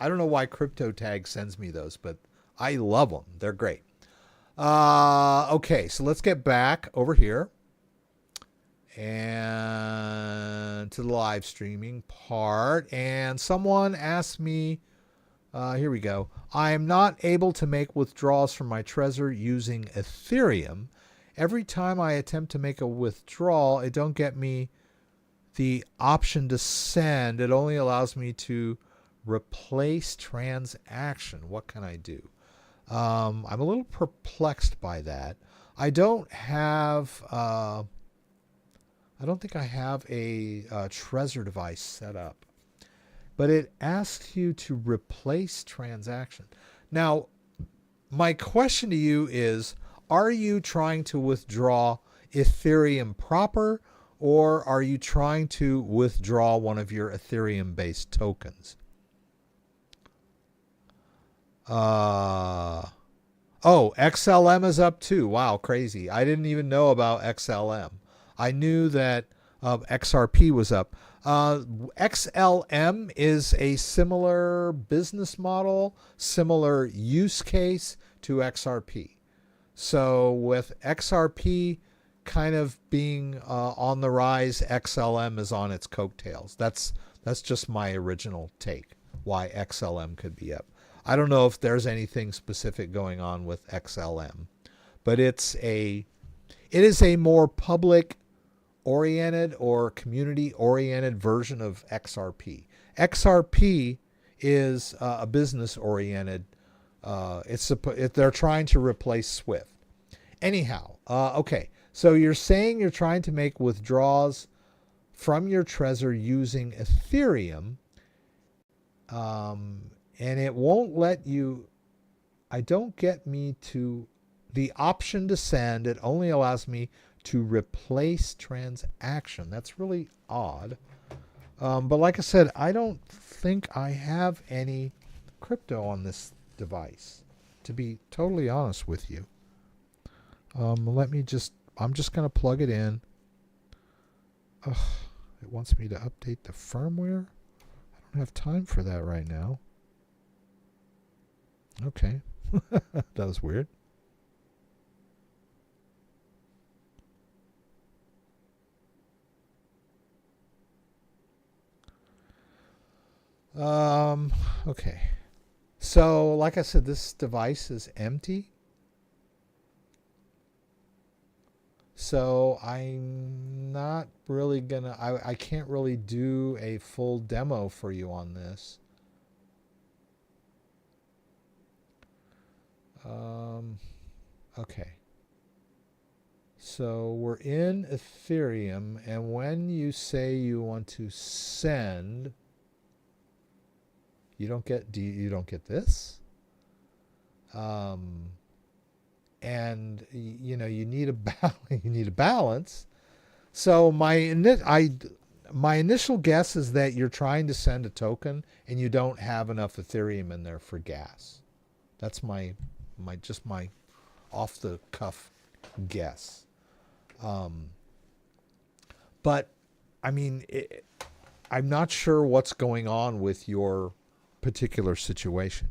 I don't know why CryptoTag sends me those, but I love them. They're great. Okay, so let's get back over here and to the live streaming part. And someone asked me, here we go. I am not able to make withdrawals from my Trezor using Ethereum. Every time I attempt to make a withdrawal, it don't get me the option to send. It only allows me to replace transaction. What can I do? I'm a little perplexed by that. I don't think I have a Trezor device set up, but it asks you to replace transaction. Now, my question to you is, are you trying to withdraw Ethereum proper, or are you trying to withdraw one of your Ethereum-based tokens? Oh, XLM is up too. Wow, crazy. I didn't even know about XLM. I knew that XRP was up. XLM is a similar business model, similar use case to XRP. So with XRP kind of being on the rise, XLM is on its coattails. That's just my original take why XLM could be up. I don't know if there's anything specific going on with XLM, but it is a more public oriented or community oriented version of XRP. XRP is a business oriented. They're trying to replace Swift. Anyhow, okay. So you're saying you're trying to make withdrawals from your Trezor using Ethereum, and it won't let you. I don't get me to the option to send. It only allows me to replace transaction. That's really odd. But like I said, I don't think I have any crypto on this device, to be totally honest with you. I'm just going to plug it in. Ugh, it wants me to update the firmware. I don't have time for that right now. Okay. That was weird. Okay. So, like I said, this device is empty. So I'm not really gonna, I can't really do a full demo for you on this. Okay. So we're in Ethereum, and when you say you want to send, you don't get this. And you know, you need a balance. So my initial guess is that you're trying to send a token and you don't have enough Ethereum in there for gas. That's my off the cuff guess. But I mean, I'm not sure what's going on with your particular situation.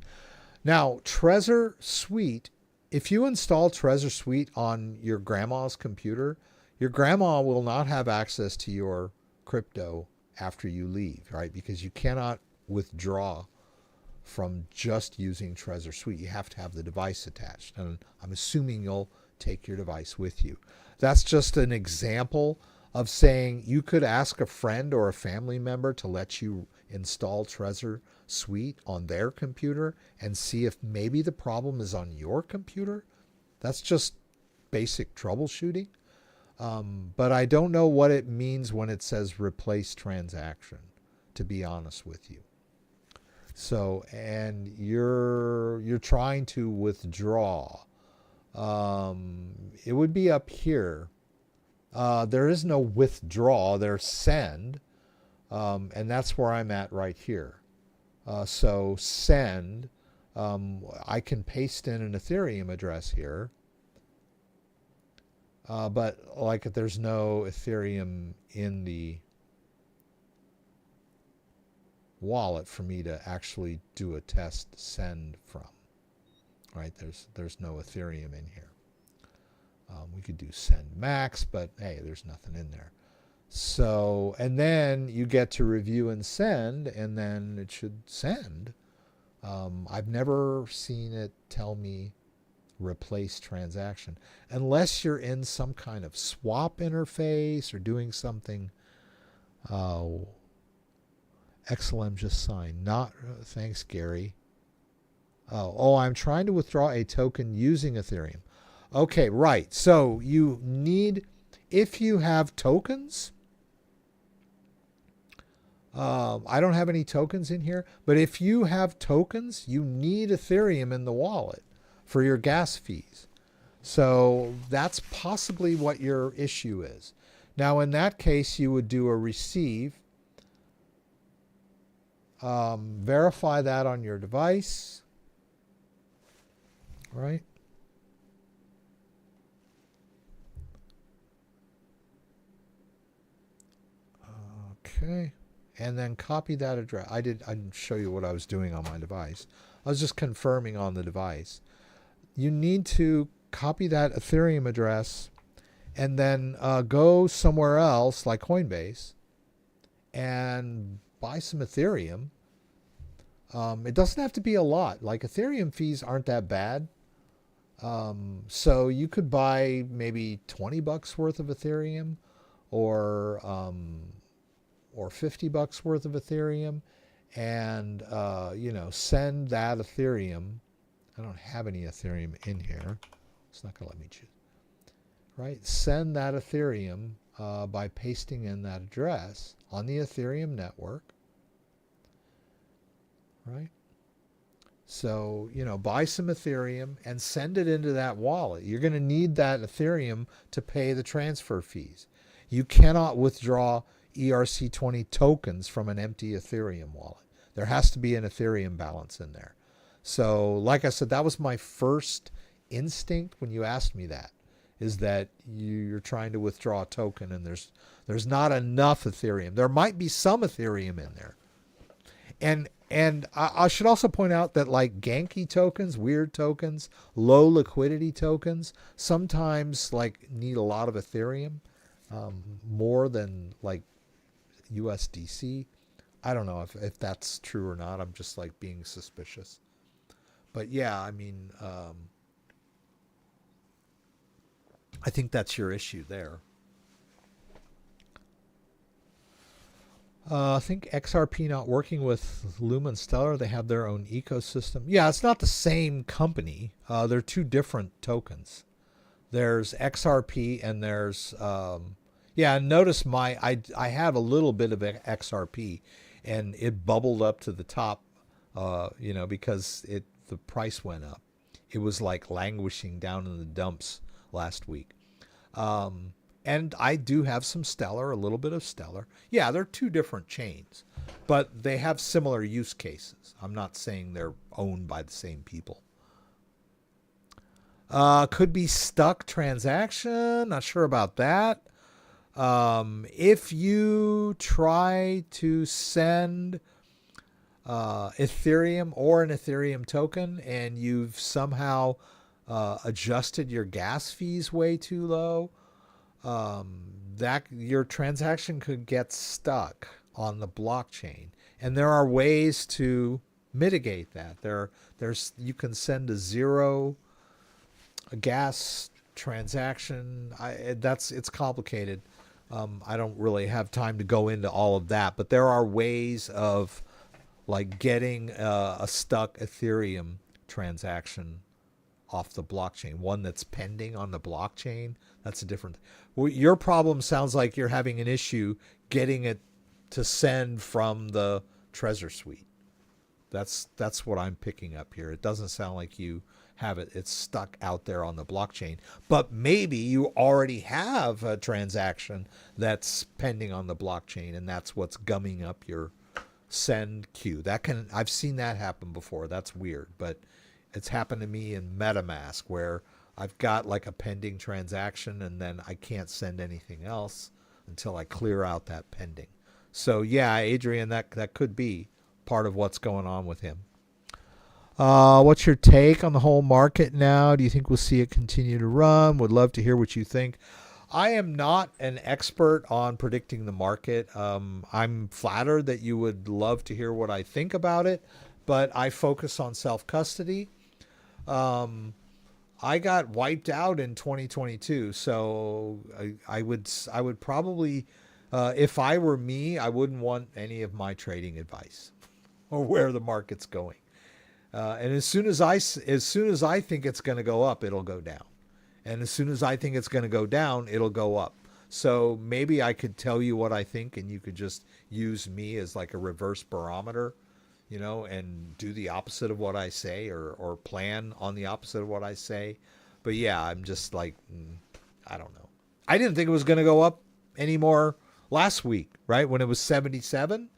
Now, Trezor Suite, if you install Trezor Suite on your grandma's computer, your grandma will not have access to your crypto after you leave, right? Because you cannot withdraw from just using Trezor Suite. You have to have the device attached. And I'm assuming you'll take your device with you. That's just an example of saying you could ask a friend or a family member to let you install Trezor Suite on their computer and see if maybe the problem is on your computer. That's just basic troubleshooting. But I don't know what it means when it says replace transaction, to be honest with you. So, and you're trying to withdraw. It would be up here. There is no withdraw, there's send. And that's where I'm at right here. So send, I can paste in an Ethereum address here. But like there's no Ethereum in the wallet for me to actually do a test send from. Right? There's no Ethereum in here. We could do send max, but hey, there's nothing in there. So, and then you get to review and send, and then it should send. I've never seen it tell me replace transaction, unless you're in some kind of swap interface or doing something. XLM just signed. Not, thanks, Gary. Oh, I'm trying to withdraw a token using Ethereum. Okay, right. So you need, if you have tokens, I don't have any tokens in here, but if you have tokens, you need Ethereum in the wallet for your gas fees. So that's possibly what your issue is. Now, in that case, you would do a receive, verify that on your device, right? Okay. And then copy that address. I didn't show you what I was doing on my device. I was just confirming on the device. You need to copy that Ethereum address and then go somewhere else like Coinbase and buy some Ethereum. It doesn't have to be a lot. Like Ethereum fees aren't that bad. So you could buy maybe $20 worth of Ethereum or $50 worth of Ethereum and, send that Ethereum. I don't have any Ethereum in here. It's not going to let me choose. Right? Send that Ethereum by pasting in that address on the Ethereum network. Right? So, buy some Ethereum and send it into that wallet. You're going to need that Ethereum to pay the transfer fees. You cannot withdraw ERC20 tokens from an empty Ethereum wallet. There has to be an Ethereum balance in there. So, like I said, that was my first instinct when you asked me that, is that you're trying to withdraw a token and there's not enough Ethereum. There might be some Ethereum in there. And I should also point out that like ganky tokens, weird tokens, low liquidity tokens, sometimes like need a lot of Ethereum, more than like USDC. I don't know if that's true or not. I'm just like being suspicious. But yeah, I mean, I think that's your issue there. I think XRP not working with Luma and Stellar. They have their own ecosystem. Yeah, it's not the same company. They're two different tokens. There's XRP and there's yeah. Notice I have a little bit of XRP, and it bubbled up to the top. Because the price went up. It was like languishing down in the dumps last week. And I do have some Stellar, a little bit of Stellar. Yeah, they're two different chains, but they have similar use cases. I'm not saying they're owned by the same people. Could be stuck transaction. Not sure about that. If you try to send Ethereum or an Ethereum token and you've somehow adjusted your gas fees way too low, that your transaction could get stuck on the blockchain. And there are ways to mitigate that. You can send a zero gas transaction. It's complicated. I don't really have time to go into all of that, but there are ways of like getting a stuck Ethereum transaction off the blockchain, one that's pending on the blockchain. That's a different. Well, your problem sounds like you're having an issue getting it to send from the Trezor suite. That's what I'm picking up here. It doesn't sound like you have it. It's stuck out there on the blockchain. But maybe you already have a transaction that's pending on the blockchain, and that's what's gumming up your send queue. I've seen that happen before. That's weird, but it's happened to me in MetaMask where I've got like a pending transaction and then I can't send anything else until I clear out that pending. So yeah, Adrian, that could be part of what's going on with him. What's your take on the whole market now? Do you think we'll see it continue to run? Would love to hear what you think. I am not an expert on predicting the market. I'm flattered that you would love to hear what I think about it, but I focus on self-custody. I got wiped out in 2022, so I would probably, if I were me, I wouldn't want any of my trading advice or where the market's going. And as soon as I think it's going to go up, it'll go down. And as soon as I think it's going to go down, it'll go up. So maybe I could tell you what I think and you could just use me as like a reverse barometer, and do the opposite of what I say or plan on the opposite of what I say. But yeah, I'm just like, I don't know. I didn't think it was going to go up anymore last week, right? When it was 77.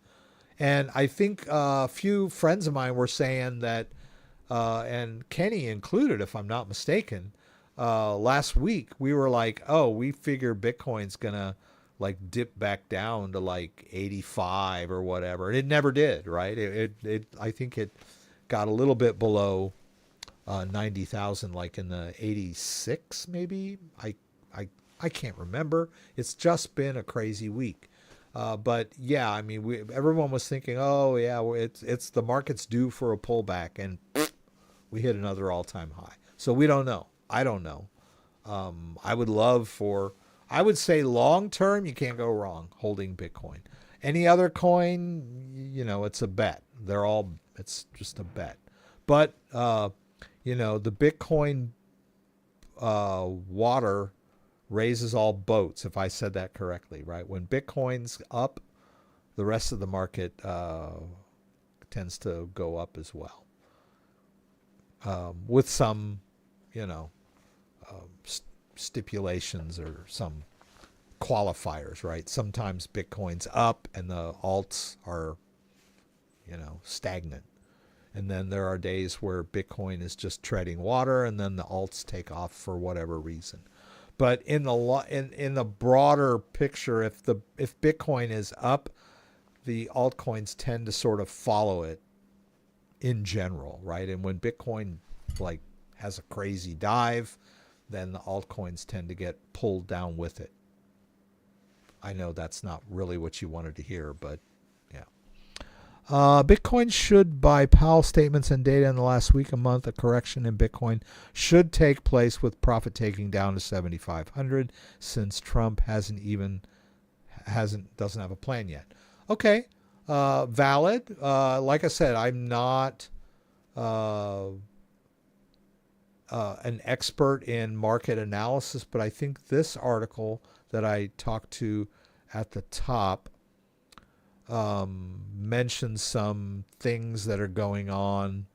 And I think a few friends of mine were saying that, and Kenny included, if I'm not mistaken, last week we were like, oh, we figure Bitcoin's going to like dip back down to like 85 or whatever. It never did, right? I think it got a little bit below 90,000, like in the 86 maybe. I can't remember. It's just been a crazy week. But yeah, I mean, everyone was thinking, oh yeah, it's the market's due for a pullback, and we hit another all-time high. So we don't know. I don't know. I would say long term, you can't go wrong holding Bitcoin. Any other coin, it's a bet. It's just a bet. But, the Bitcoin water raises all boats, if I said that correctly, right? When Bitcoin's up, the rest of the market tends to go up as well. with some, you know, stipulations or some qualifiers, right? Sometimes Bitcoin's up and the alts are, you know, stagnant. And then there are days where Bitcoin is just treading water, and then the alts take off for whatever reason. But in the broader picture, if Bitcoin is up, the altcoins tend to sort of follow it in general, right? And when Bitcoin like has a crazy dive, then the altcoins tend to get pulled down with it. I know that's not really what you wanted to hear, but yeah. Bitcoin should buy Powell statements and data in the last week, a month. A correction in Bitcoin should take place with profit taking down to 7,500 since Trump doesn't have a plan yet. Okay, valid. Like I said, I'm not an expert in market analysis, but I think this article that I talked to at the top mentions some things that are going on.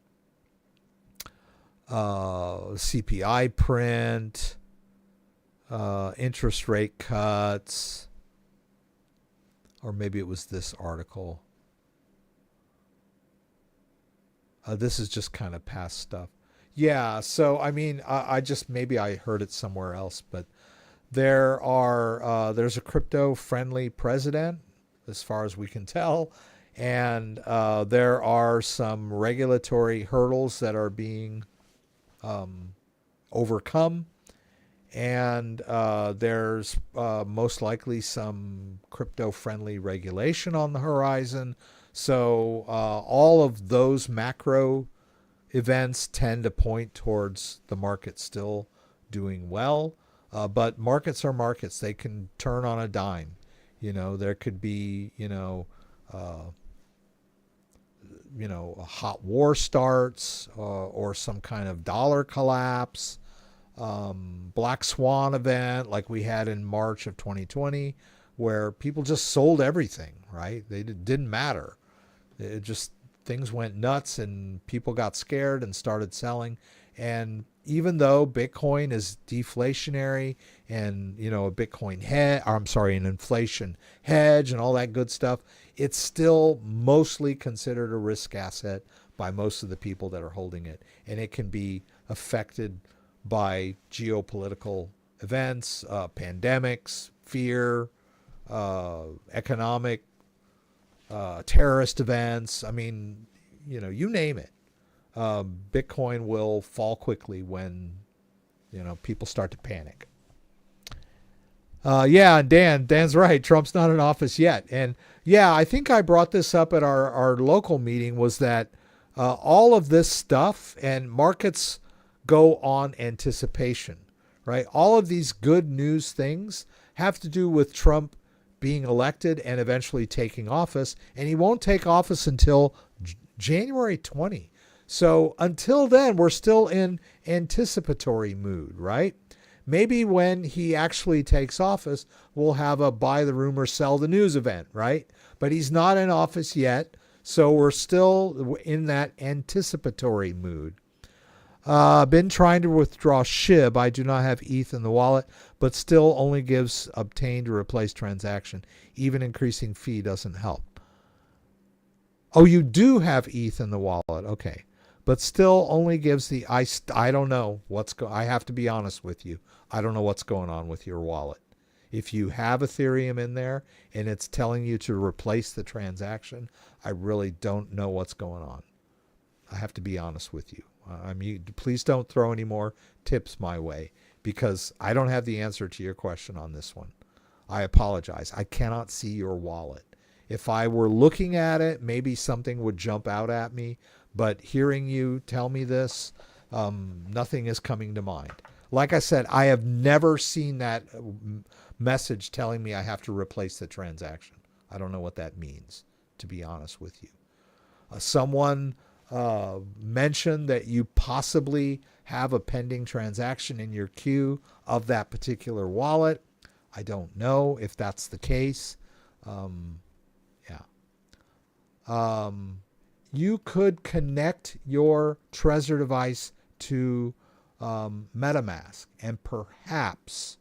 CPI print, interest rate cuts, or maybe it was this article. This is just kind of past stuff. Yeah, so I mean, I just maybe I heard it somewhere else, but there's a crypto-friendly president, as far as we can tell, and there are some regulatory hurdles that are being overcome, and there's most likely some crypto-friendly regulation on the horizon. So all of those macro events tend to point towards the market still doing well. But markets are markets. They can turn on a dime. You know, there could be, a hot war starts or some kind of dollar collapse, black swan event like we had in March of 2020, where people just sold everything, right? They didn't matter. It just, things went nuts and people got scared and started selling. And even though Bitcoin is deflationary and, a Bitcoin an inflation hedge and all that good stuff, it's still mostly considered a risk asset by most of the people that are holding it. And it can be affected by geopolitical events, pandemics, fear, economic, terrorist events. I mean, you name it. Bitcoin will fall quickly when, people start to panic. Yeah, Dan's right. Trump's not in office yet. And yeah, I think I brought this up at our local meeting, was that all of this stuff, and markets go on anticipation, right? All of these good news things have to do with Trump being elected and eventually taking office. And he won't take office until January 20. So until then, we're still in anticipatory mood, right? Maybe when he actually takes office, we'll have a buy the rumor, sell the news event, right? But he's not in office yet, so we're still in that anticipatory mood. Been trying to withdraw SHIB. I do not have ETH in the wallet, but still only gives obtain to replace transaction. Even increasing fee doesn't help. Oh, you do have ETH in the wallet. Okay. But still only gives the, I don't know I have to be honest with you. I don't know what's going on with your wallet. If you have Ethereum in there and it's telling you to replace the transaction, I really don't know what's going on. I have to be honest with you. Please don't throw any more tips my way, because I don't have the answer to your question on this one. I apologize. I cannot see your wallet. If I were looking at it, maybe something would jump out at me. But hearing you tell me this, nothing is coming to mind. Like I said, I have never seen that message telling me I have to replace the transaction. I don't know what that means, to be honest with you. Someone mentioned that you possibly have a pending transaction in your queue of that particular wallet. I don't know if that's the case. You could connect your Trezor device to MetaMask, and perhaps,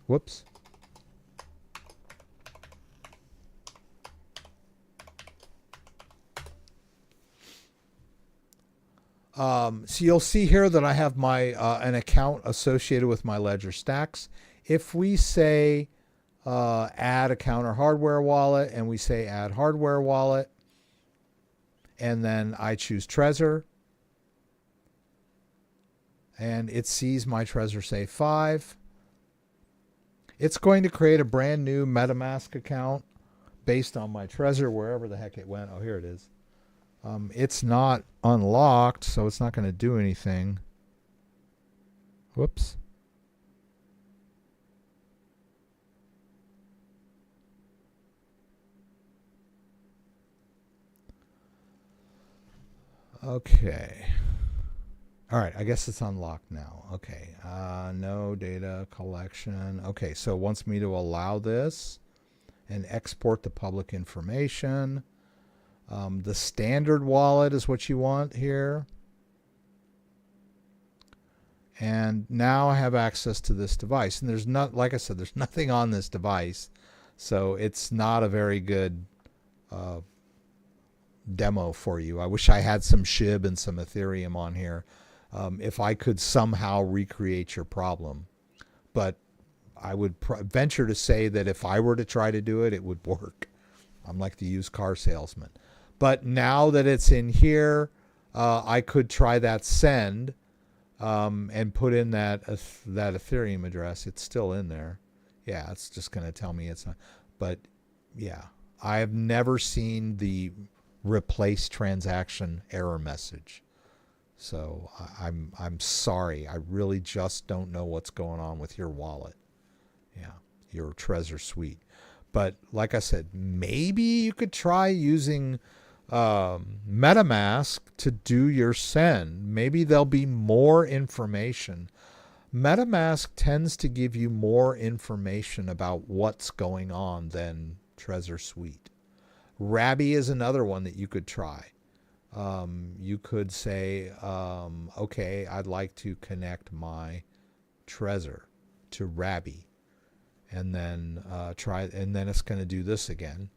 whoops. So you'll see here that I have my an account associated with my Ledger stacks. If we say add account or hardware wallet, and we say add hardware wallet, and then I choose Trezor, and it sees my Trezor Safe 5. It's going to create a brand new MetaMask account based on my Trezor, wherever the heck it went. Oh, here it is. It's not unlocked, so it's not going to do anything. Whoops. Okay. All right, I guess it's unlocked now. Okay, no data collection. Okay, so it wants me to allow this and export the public information. The standard wallet is what you want here. And now I have access to this device. And there's not, like I said, there's nothing on this device. So it's not a very good demo for you. I wish I had some SHIB and some Ethereum on here. If I could somehow recreate your problem. But I would venture to say that if I were to try to do it, it would work. I'm like the used car salesman. But now that it's in here, I could try that send and put in that Ethereum address. It's still in there. Yeah, it's just going to tell me it's not. But yeah, I have never seen the replace transaction error message. So I'm sorry. I really just don't know what's going on with your wallet. Yeah, your Trezor suite. But like I said, maybe you could try using MetaMask to do your send. Maybe there'll be more information. MetaMask tends to give you more information about what's going on than Trezor Suite. Rabby is another one that you could try. You could say, okay, I'd like to connect my Trezor to Rabby. And then and then it's going to do this again.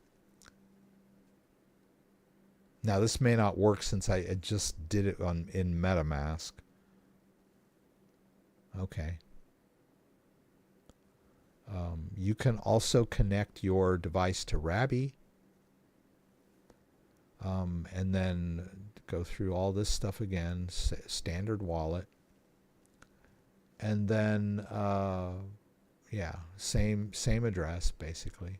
Now this may not work since I just did it in MetaMask. Okay. You can also connect your device to Rabby. And then go through all this stuff again, standard wallet. And then, yeah, same address, basically.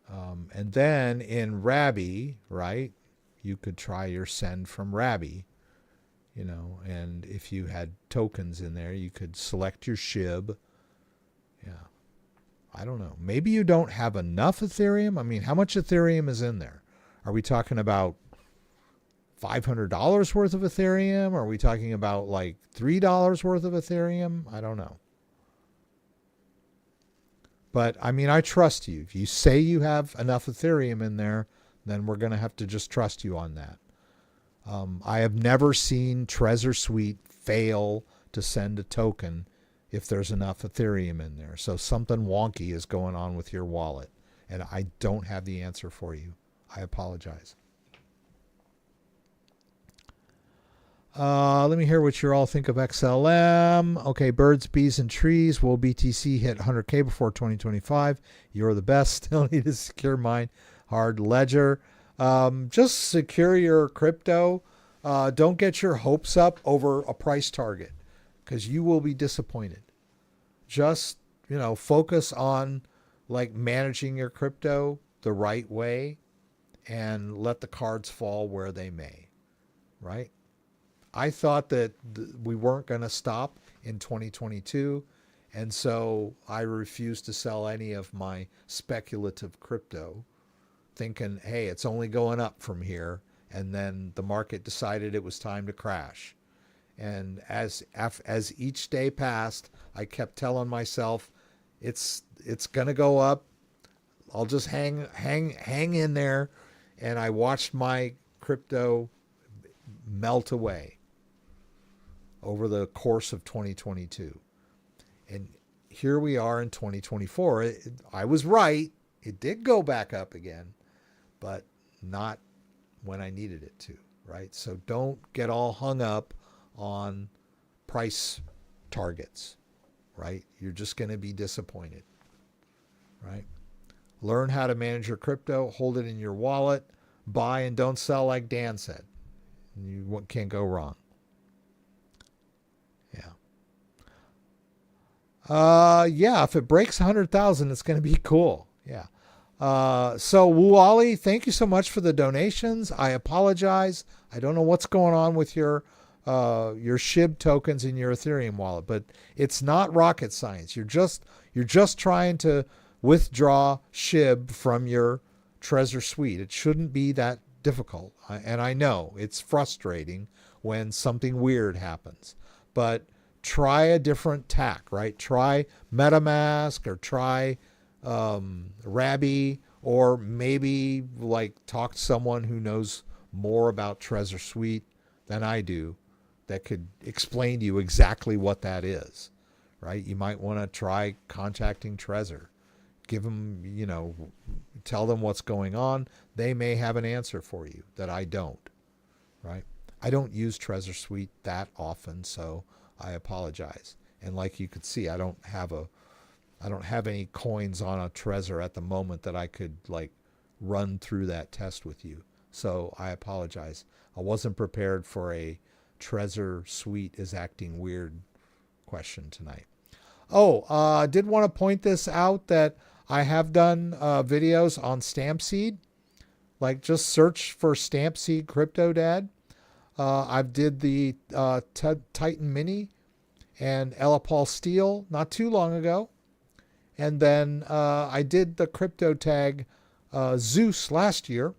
And then in Rabby, right, you could try your send from Rabby, you know, and if you had tokens in there, you could select your SHIB. Yeah. I don't know. Maybe you don't have enough Ethereum. I mean, how much Ethereum is in there? Are we talking about $500 worth of Ethereum? Are we talking about like $3 worth of Ethereum? I don't know. But I mean, I trust you. If you say you have enough Ethereum in there, then we're going to have to just trust you on that. I have never seen Trezor Suite fail to send a token if there's enough Ethereum in there. So something wonky is going on with your wallet, and I don't have the answer for you. I apologize. Let me hear what you all think of XLM. Okay, birds, bees, and trees. Will BTC hit 100K before 2025? You're the best. Still need to secure mine. Hard Ledger. Just secure your crypto. Don't get your hopes up over a price target, because you will be disappointed. Just, you know, focus on like managing your crypto the right way and let the cards fall where they may, right? I thought that we weren't going to stop in 2022, and so I refused to sell any of my speculative crypto, thinking, hey, it's only going up from here, and then the market decided it was time to crash. And as each day passed, I kept telling myself, it's going to go up. I'll just hang in there. and I watched my crypto melt away over the course of 2022. And here we are in 2024. I was right. It did go back up again, but not when I needed it to, right? So don't get all hung up on price targets, right? You're just going to be disappointed, right? Learn how to manage your crypto, hold it in your wallet, buy and don't sell like Dan said. You can't go wrong. Yeah, if it breaks 100,000, it's going to be cool. Yeah. So Wuali, thank you so much for the donations. I apologize. I don't know what's going on with your SHIB tokens in your Ethereum wallet, but it's not rocket science. You're just trying to withdraw SHIB from your Trezor suite. It shouldn't be that difficult. And I know it's frustrating when something weird happens, but try a different tack, right? Try MetaMask or try Rabby, or maybe like talk to someone who knows more about Trezor Suite than I do that could explain to you exactly what that is, right? You might want to try contacting Trezor. Give them, tell them what's going on. They may have an answer for you that I don't, right? I don't use Trezor Suite that often, so I apologize. And like you could see, I don't have any coins on a Trezor at the moment that I could like run through that test with you. So I apologize. I wasn't prepared for a Trezor Suite is acting weird question tonight. Oh, I did want to point this out that I have done videos on Stampseed. Like just search for Stampseed CryptoDad. I did the Titan Mini and Elapal Steel not too long ago. And then I did the crypto tag Zeus last year.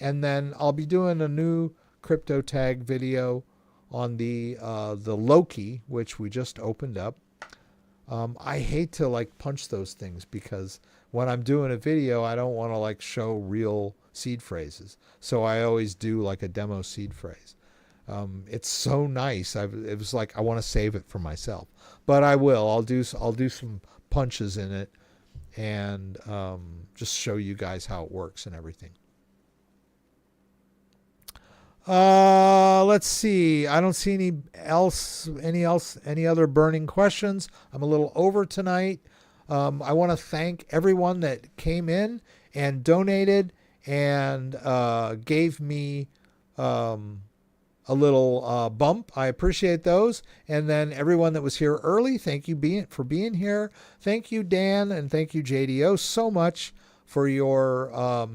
And then I'll be doing a new crypto tag video on the Loki, which we just opened up. I hate to like punch those things because when I'm doing a video, I don't want to like show real seed phrases. So I always do like a demo seed phrase. It's so nice. It was like I want to save it for myself, but I will. I'll do some punches in it and just show you guys how it works and everything. Let's see. I don't see any other burning questions. I'm a little over tonight. I want to thank everyone that came in and donated and gave me a little bump. I appreciate those. And then everyone that was here early, thank you for being here. Thank you, Dan, and thank you, JDO, so much for your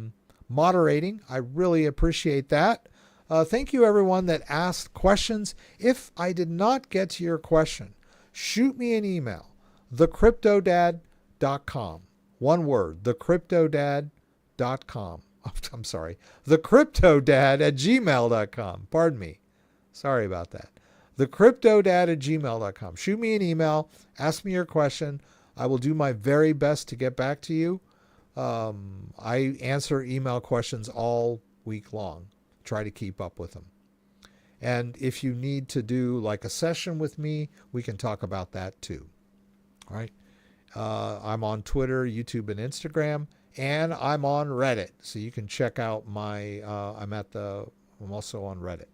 moderating. I really appreciate that. Thank you, everyone that asked questions. If I did not get to your question, shoot me an email, thecryptodad.com. One word, thecryptodad.com. I'm sorry, thecryptodad@gmail.com. Pardon me. Sorry about that. Thecryptodad@gmail.com. Shoot me an email. Ask me your question. I will do my very best to get back to you. I answer email questions all week long. Try to keep up with them. And if you need to do like a session with me, we can talk about that too. All right. I'm on Twitter, YouTube, and Instagram. And I'm on Reddit, so you can check out my, I'm also on Reddit.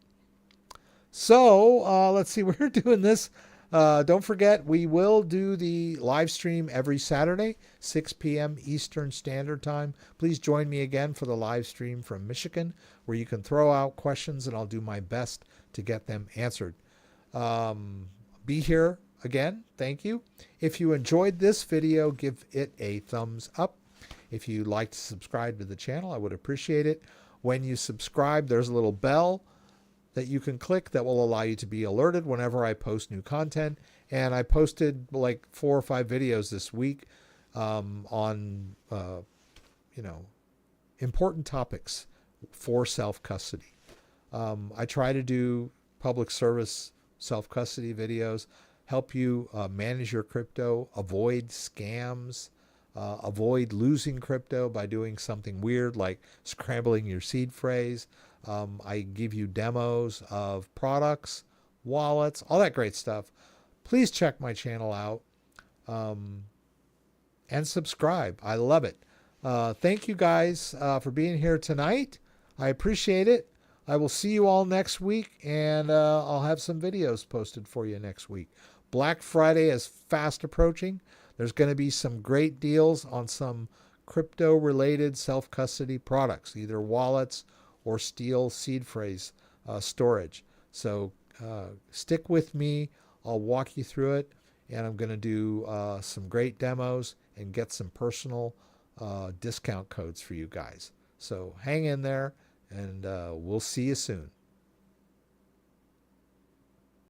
So let's see, we're doing this. Don't forget, we will do the live stream every Saturday, 6 p.m. Eastern Standard Time. Please join me again for the live stream from Michigan, where you can throw out questions and I'll do my best to get them answered. Be here again. Thank you. If you enjoyed this video, give it a thumbs up. If you'd like to subscribe to the channel, I would appreciate it. When you subscribe, there's a little bell that you can click that will allow you to be alerted whenever I post new content. And I posted like 4 or 5 videos this week on, important topics for self-custody. I try to do public service self-custody videos, help you manage your crypto, avoid scams, avoid losing crypto by doing something weird like scrambling your seed phrase. I give you demos of products, wallets, all that great stuff. Please check my channel out and subscribe. I love it. Thank you guys for being here tonight. I appreciate it. I will see you all next week, and I'll have some videos posted for you next week. Black Friday is fast approaching. There's going to be some great deals on some crypto-related self-custody products, either wallets or steel seed phrase storage. So stick with me. I'll walk you through it, and I'm going to do some great demos and get some personal discount codes for you guys. So hang in there, and we'll see you soon.